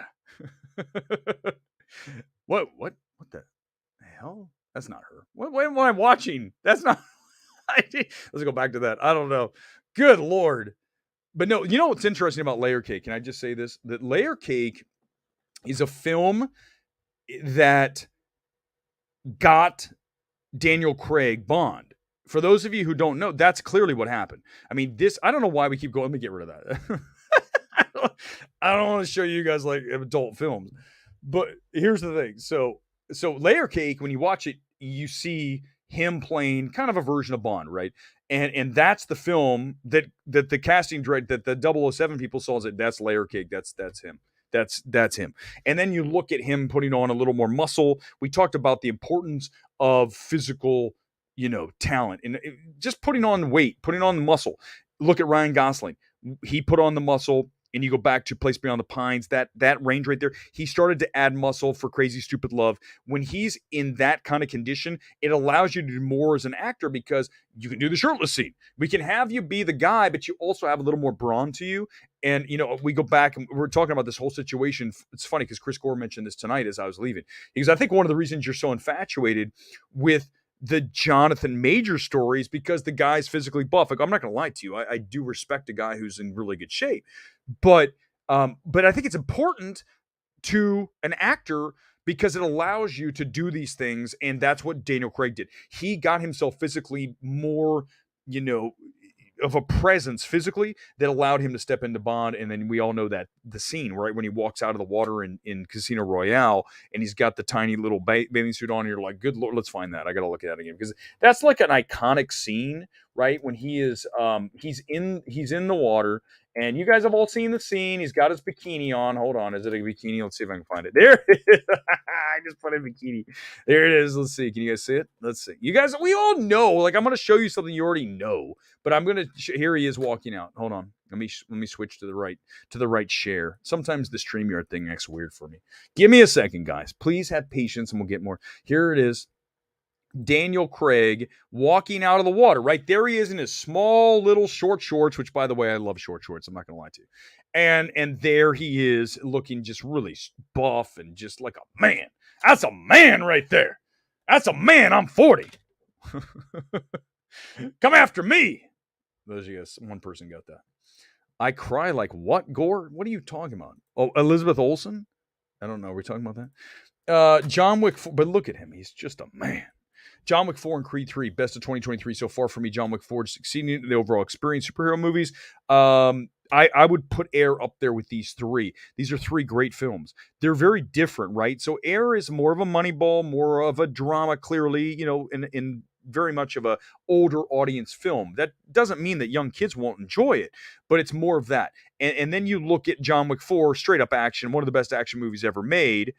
What the hell? That's not her. What am I watching? That's not. Let's go back to that. I don't know. Good Lord. But no, you know what's interesting about Layer Cake? Can I just say this? That Layer Cake is a film that got Daniel Craig Bond. For those of you who don't know, that's clearly what happened. I mean, I don't know why we keep going. Let me get rid of that. I don't want to show you guys like adult films. But here's the thing. So Layer Cake, when you watch it, you see him playing kind of a version of Bond, right? And that's the film that the casting director, that the 007 people saw, that that's Layer Cake. That's him. That's him. And then you look at him putting on a little more muscle. We talked about the importance of physical, talent and just putting on weight, putting on the muscle. Look at Ryan Gosling. He put on the muscle, and you go back to Place Beyond the Pines, that range right there. He started to add muscle for Crazy Stupid Love. When he's in that kind of condition, it allows you to do more as an actor because you can do the shirtless scene. We can have you be the guy, but you also have a little more brawn to you. And, we go back and we're talking about this whole situation. It's funny because Chris Gore mentioned this tonight as I was leaving. Because I think one of the reasons you're so infatuated with the Jonathan Major stories because the guy's physically buff. Like, I'm not going to lie to you. I do respect a guy who's in really good shape. But I think it's important to an actor because it allows you to do these things. And that's what Daniel Craig did. He got himself physically more, of a presence physically that allowed him to step into Bond. And then we all know that the scene, right? When he walks out of the water in Casino Royale and he's got the tiny little bathing suit on, and you're like, good Lord, let's find that. I got to look at it again because that's like an iconic scene right? When he's in the water, and you guys have all seen the scene. He's got his bikini on. Hold on, is it a bikini? Let's see if I can find it. There it is. I just put in bikini. There it is. Let's see. Can you guys see it? Let's see. You guys, we all know. Like, I'm gonna show you something you already know, but I'm gonna. Here he is walking out. Hold on. Let me switch to the right share. Sometimes the StreamYard thing acts weird for me. Give me a second, guys. Please have patience, and we'll get more. Here it is. Daniel Craig walking out of the water. Right there he is in his small little short shorts, which, by the way, I love short shorts. I'm not going to lie to you. And there he is looking just really buff and just like a man. That's a man right there. That's a man. I'm 40. Come after me. Those of you guys, one person got that. I cry like what, Gore? What are you talking about? Oh, Elizabeth Olsen? I don't know. Are we talking about that? John Wick, but look at him. He's just a man. John Wick 4 and Creed 3, best of 2023 so far for me. John Wick 4 succeeding in the overall experience. Superhero movies. I would put Air up there with these three. These are three great films. They're very different, right? So Air is more of a Moneyball, more of a drama, clearly, in very much of a older audience film. That doesn't mean that young kids won't enjoy it, but it's more of that. And then you look at John Wick 4, straight up action, one of the best action movies ever made,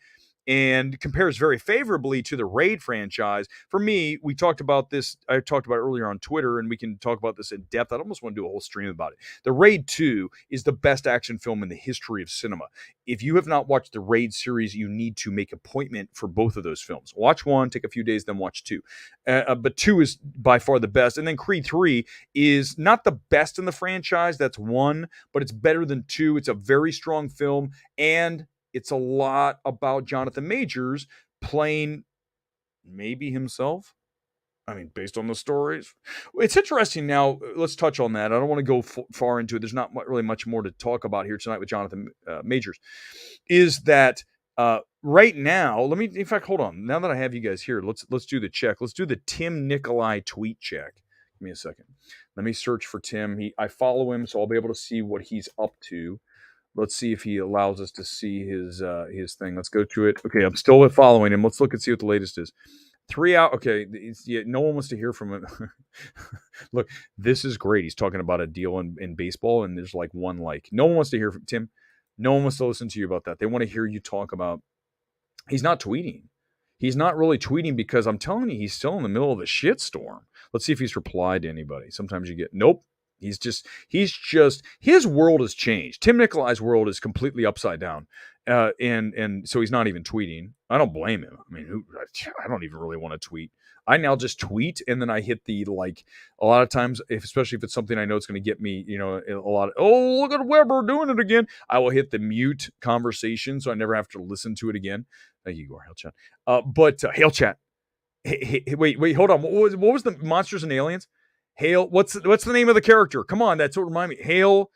and compares very favorably to the Raid franchise. For me, we talked about this. I talked about it earlier on Twitter, and we can talk about this in depth. I almost want to do a whole stream about it. The Raid 2 is the best action film in the history of cinema. If you have not watched the Raid series, you need to make an appointment for both of those films. Watch 1, take a few days, then watch 2. But 2 is by far the best. And then Creed 3 is not the best in the franchise. That's 1, but it's better than 2. It's a very strong film, and it's a lot about Jonathan Majors playing maybe himself. I mean, based on the stories. It's interesting now. Let's touch on that. I don't want to go far into it. There's not really much more to talk about here tonight with Jonathan Majors. Is that right now, in fact, hold on. Now that I have you guys here, let's do the check. Let's do the Tim Nikolai tweet check. Give me a second. Let me search for Tim. I follow him, so I'll be able to see what he's up to. Let's see if he allows us to see his thing. Let's go to it. Okay, I'm still following him. Let's look and see what the latest is. 3 hours. Okay, no one wants to hear from him. Look, this is great. He's talking about a deal in baseball, and there's like one like. No one wants to hear from Tim. No one wants to listen to you about that. They want to hear you talk about. He's not tweeting. He's not really tweeting because I'm telling you, he's still in the middle of a shitstorm. Let's see if he's replied to anybody. Sometimes you get nope. He's just his world has changed. Tim Nikolai's world is completely upside down. And so he's not even tweeting. I don't blame him. I mean, I don't even really want to tweet. I now just tweet, and then I hit the, like, a lot of times, especially if it's something I know it's going to get me, a lot of, oh, look at Weber doing it again. I will hit the mute conversation, so I never have to listen to it again. Thank you, Gore. Hail Chat. Hail Chat. Hey, wait, hold on. What was the Monsters and Aliens? Hale, what's the name of the character? Come on, that's what remind me. Hale,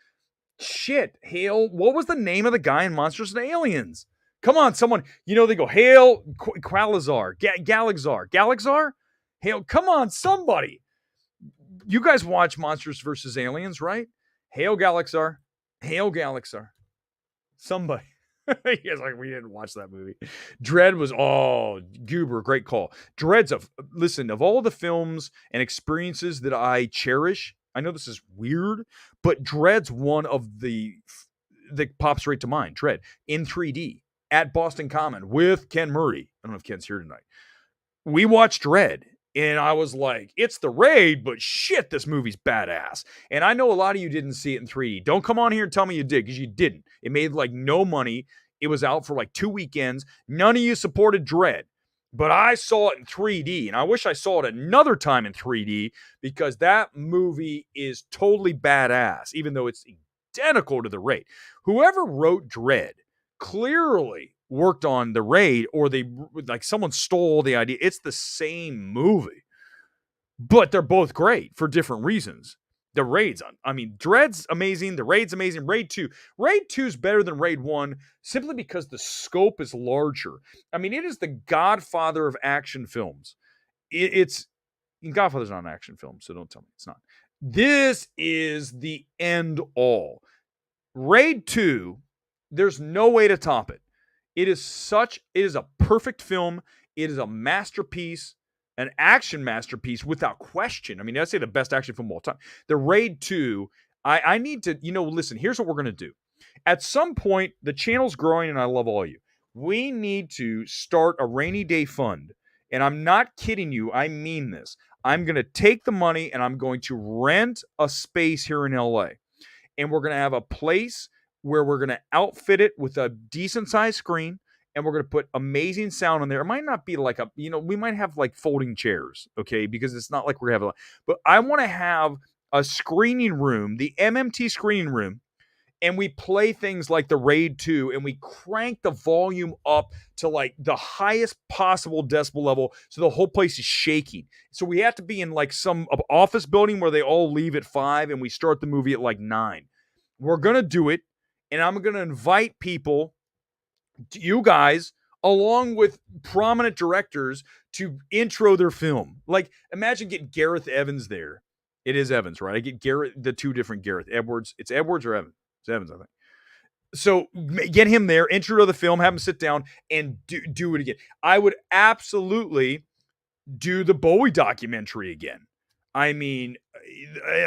what was the name of the guy in Monsters and Aliens? Come on, someone, they go, Hale, Galaxar? Hale, come on, somebody. You guys watch Monsters vs. Aliens, right? Hale Galaxar. Somebody. He's like, we didn't watch that movie. Dredd was, Goober, great call. Dredd's of all the films and experiences that I cherish, I know this is weird, but Dredd's one of that pops right to mind. Dredd in 3D at Boston Common with Ken Murray. I don't know if Ken's here tonight. We watched Dredd. And I was like, it's the Raid, but shit, this movie's badass. And I know a lot of you didn't see it in 3D. Don't come on here and tell me you did, because you didn't. It made like no money. It was out for like 2 weekends. None of you supported Dredd. But I saw it in 3D, and I wish I saw it another time in 3D, because that movie is totally badass, even though it's identical to the Raid. Whoever wrote Dredd clearly worked on the Raid, or someone stole the idea. It's the same movie, but they're both great for different reasons. The Raid's Dredd's amazing. The Raid's amazing. Raid 2 is better than Raid 1 simply because the scope is larger. I mean, it is the godfather of action films. Godfather's not an action film, so don't tell me it's not. This is the end all. Raid 2, there's no way to top it. It is a perfect film. It is a masterpiece. an action masterpiece without question. I mean, I'd say the best action film of all time. The Raid 2, I need to, listen, here's what we're going to do. At some point, the channel's growing and I love all of you. We need to start a rainy day fund. And I'm not kidding you. I mean this. I'm going to take the money and I'm going to rent a space here in LA. And we're going to have a place where we're going to outfit it with a decent sized screen. And we're going to put amazing sound in there. It might not be like we might have like folding chairs, okay? Because it's not like we're having, but I want to have a screening room, the MMT screening room, and we play things like the Raid 2 and we crank the volume up to like the highest possible decibel level so the whole place is shaking. So we have to be in like some office building where they all leave at 5 and we start the movie at like 9. We're going to do it, and I'm going to invite people, you guys, along with prominent directors, to intro their film. Like, imagine getting Gareth Evans there. It is Evans, right? I get the two different Gareth Edwards. It's Edwards or Evans? It's Evans, I think. So get him there, intro the film, have him sit down and do it again. I would absolutely do the Bowie documentary again. I mean,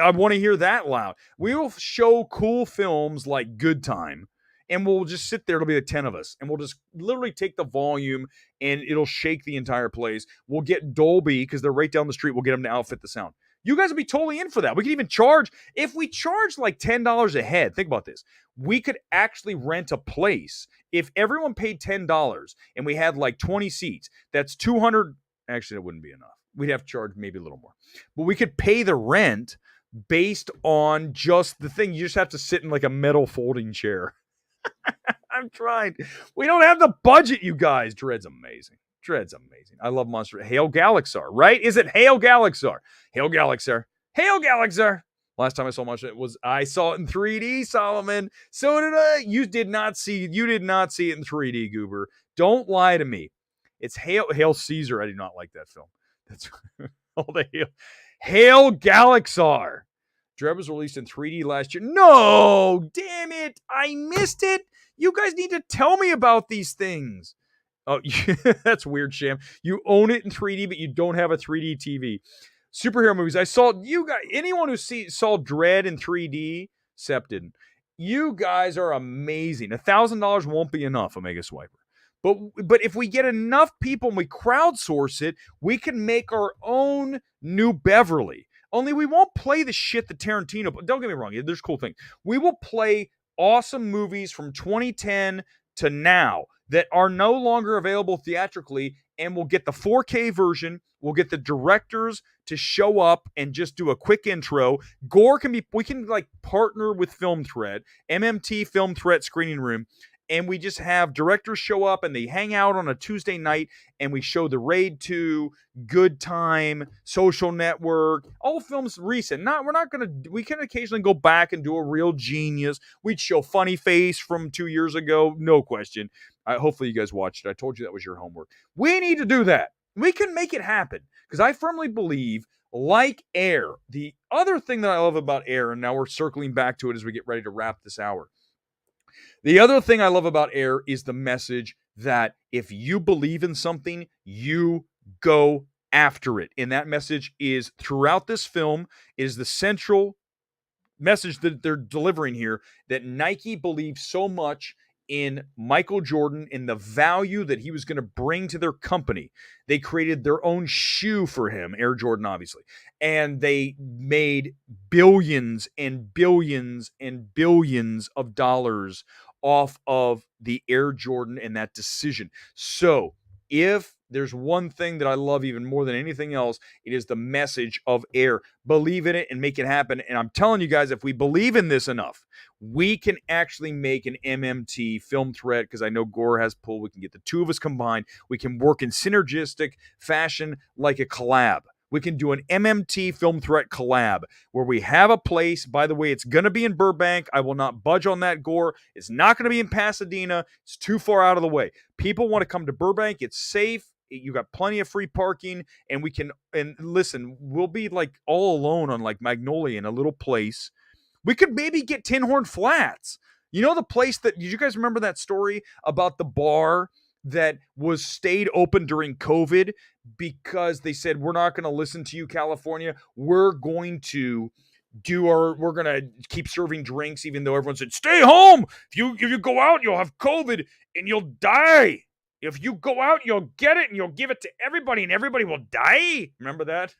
I want to hear that loud. We will show cool films like Good Time, and we'll just sit there. It'll be like 10 of us, and we'll just literally take the volume, and it'll shake the entire place. We'll get Dolby, because they're right down the street. We'll get them to outfit the sound. You guys would be totally in for that. We could even charge, if we charge like $10 a head, think about this. We could actually rent a place. If everyone paid $10 and we had like 20 seats, that's 200. Actually, that wouldn't be enough. We'd have to charge maybe a little more. But we could pay the rent based on just the thing. You just have to sit in like a metal folding chair. I'm trying. We don't have the budget, you guys. Dread's amazing. I love Monster. Hail Galaxar, right? Is it Hail Galaxar? Hail Galaxar. Hail Galaxar. Last time I saw Monster, I saw it in 3D, Solomon. So did I. You did not see it in 3D, Goober. Don't lie to me. It's Hail Caesar. I do not like that film. That's all the Hail Galaxar. Dread was released in 3D last year. No, damn it. I missed it. You guys need to tell me about these things. Oh, that's weird, Sham. You own it in 3D, but you don't have a 3D TV. Superhero movies. I saw you guys. Anyone who saw Dread in 3D, Sep didn't. You guys are amazing. $1,000 won't be enough, Omega Swiper. But if we get enough people and we crowdsource it, we can make our own New Beverly. Only we won't play the shit that Tarantino. Don't get me wrong. There's cool things. We will play awesome movies from 2010 to now that are no longer available theatrically, and we'll get the 4K version. We'll get the directors to show up and just do a quick intro. We can like partner with Film Threat, MMT Film Threat Screening Room, and we just have directors show up and they hang out on a Tuesday night and we show the Raid 2, Good Time, Social Network, all films recent. We can occasionally go back and do a Real Genius. We'd show Funny Face from 2 years ago, no question. Hopefully you guys watched it. I told you that was your homework. We need to do that. We can make it happen because I firmly believe, like AIR, the other thing that I love about AIR, and now we're circling back to it as we get ready to wrap this hour. The other thing I love about AIR is the message that if you believe in something, you go after it. And that message is throughout this film, is the central message that they're delivering here, that Nike believes so much in Michael Jordan and the value that he was going to bring to their company. They created their own shoe for him, Air Jordan, obviously. And they made billions and billions and billions of dollars off of the Air Jordan and that decision. So if there's one thing that I love even more than anything else, it is the message of AIR. Believe in it and make it happen. And I'm telling you guys, if we believe in this enough, we can actually make an MMT Film Threat, because I know Gore has pull. We can get the two of us combined. We can work in synergistic fashion like a collab. We can do an MMT Film Threat collab where we have a place. By the way, it's going to be in Burbank. I will not budge on that, Gore. It's not going to be in Pasadena. It's too far out of the way. People want to come to Burbank. It's safe. You got plenty of free parking, and listen, we'll be like all alone on like Magnolia in a little place. We could maybe get Tin Horn Flats. You know the place did you guys remember that story about the bar that was stayed open during COVID because they said, we're not going to listen to you, California. We're going to keep serving drinks, even though everyone said, stay home. If you go out, you'll have COVID and you'll die. If you go out, you'll get it and you'll give it to everybody and everybody will die. Remember that?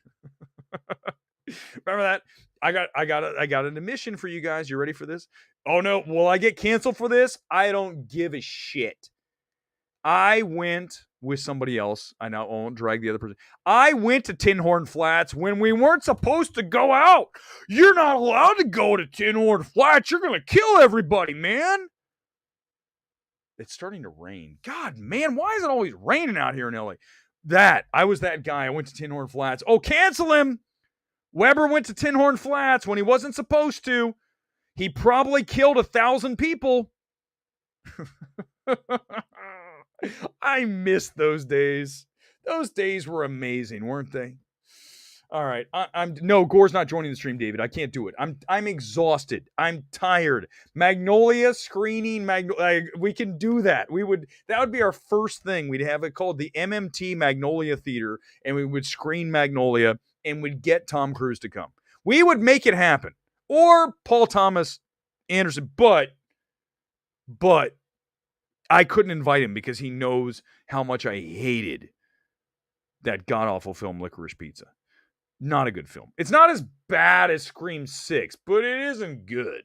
Remember that? I got an admission for you guys. You ready for this? Oh no, will I get canceled for this? I don't give a shit. I went with somebody else. I now won't drag the other person. I went to Tin Horn Flats when we weren't supposed to go out. You're not allowed to go to Tin Horn Flats. You're going to kill everybody, man. It's starting to rain. God, man, why is it always raining out here in LA? I was that guy. I went to Tin Horn Flats. Oh, cancel him. Weber went to Tin Horn Flats when he wasn't supposed to. He probably killed 1,000 people. I miss those days. Those days were amazing, weren't they? All right. No, Gore's not joining the stream, David. I can't do it. I'm exhausted. I'm tired. Magnolia screening. We can do that. That would be our first thing. We'd have it called the MMT Magnolia Theater, and we would screen Magnolia, and we'd get Tom Cruise to come. We would make it happen. Or Paul Thomas Anderson, but I couldn't invite him because he knows how much I hated that god-awful film, Licorice Pizza. Not a good film. It's not as bad as Scream 6, but it isn't good.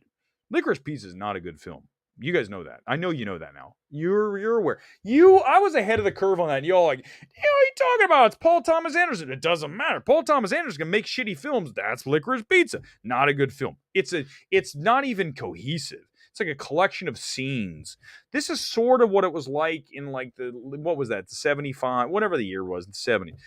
Licorice Pizza is not a good film. You guys know that. I know you know that now. You're aware. I was ahead of the curve on that. And y'all like, what are you talking about? It's Paul Thomas Anderson. It doesn't matter. Paul Thomas Anderson can make shitty films. That's Licorice Pizza. Not a good film. It's not even cohesive. It's like a collection of scenes. This is sort of what it was like in like what was that? The 75, whatever the year was, the 70s.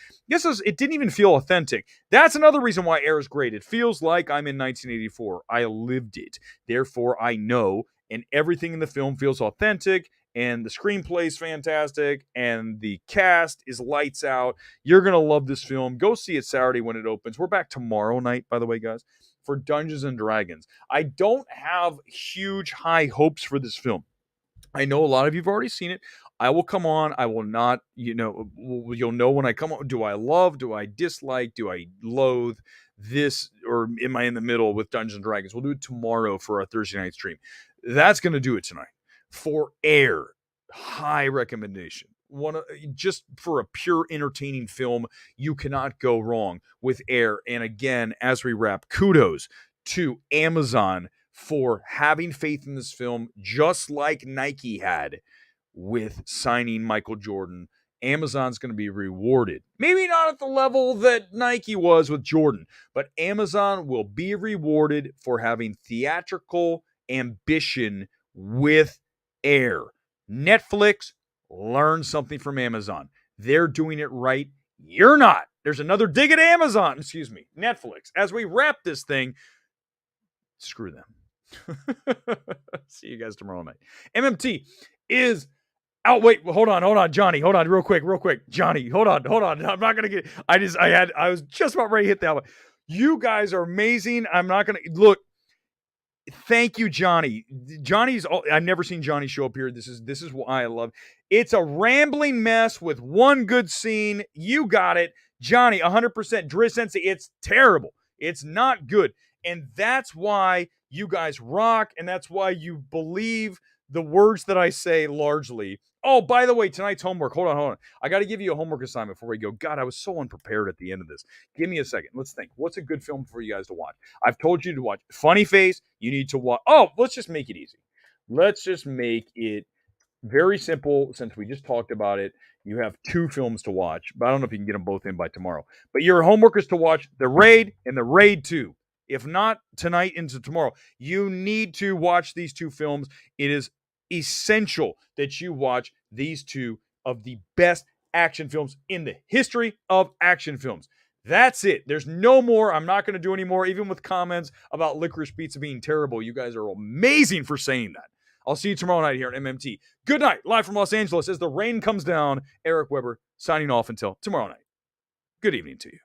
It didn't even feel authentic. That's another reason why AIR is great. It feels like I'm in 1984. I lived it. Therefore, I know, and everything in the film feels authentic, and the screenplay is fantastic, and the cast is lights out. You're going to love this film. Go see it Saturday when it opens. We're back tomorrow night, by the way, guys, for Dungeons and Dragons. I don't have huge high hopes for this film. I know a lot of you have already seen it. I will come on. I will not, you'll know when I come on. Do I love? Do I dislike? Do I loathe this? Or am I in the middle with Dungeons and Dragons? We'll do it tomorrow for our Thursday night stream. That's going to do it tonight. For AIR, high recommendation. Just for a pure entertaining film, you cannot go wrong with AIR. And again, as we wrap, kudos to Amazon for having faith in this film, just like Nike had with signing Michael Jordan. Amazon's going to be rewarded. Maybe not at the level that Nike was with Jordan, but Amazon will be rewarded for having theatrical ambition with AIR. Netflix, learn something from Amazon. They're doing it right. You're not. There's another dig at Amazon. Excuse me, Netflix. As we wrap this thing, screw them. See you guys tomorrow night. MMT is out. Wait, hold on, Johnny. Hold on, real quick. Johnny, hold on. I'm not gonna get. I was just about ready to hit that one. You guys are amazing. I'm not gonna look. Thank you, Johnny. I've never seen Johnny show up here. This is why I love. It's a rambling mess with one good scene. You got it, Johnny. 100%. Driz Sensei. It's terrible. It's not good, and that's why you guys rock, and that's why you believe the words that I say largely. Oh, by the way, tonight's homework. Hold on. I got to give you a homework assignment before we go. God, I was so unprepared at the end of this. Give me a second. Let's think. What's a good film for you guys to watch? I've told you to watch Funny Face. You need to watch. Oh, let's just make it easy. Let's just make it very simple. Since we just talked about it, you have 2 films to watch, but I don't know if you can get them both in by tomorrow. But your homework is to watch The Raid and The Raid 2. If not tonight into tomorrow, you need to watch these 2 films. It is essential that you watch these 2 of the best action films in the history of action films. That's it. There's no more. I'm not going to do any more, even with comments about Licorice Pizza being terrible. You guys are amazing for saying that. I'll see you tomorrow night here at MMT. Good night, live from Los Angeles as the rain comes down. Erick Weber signing off until tomorrow night. Good evening to you.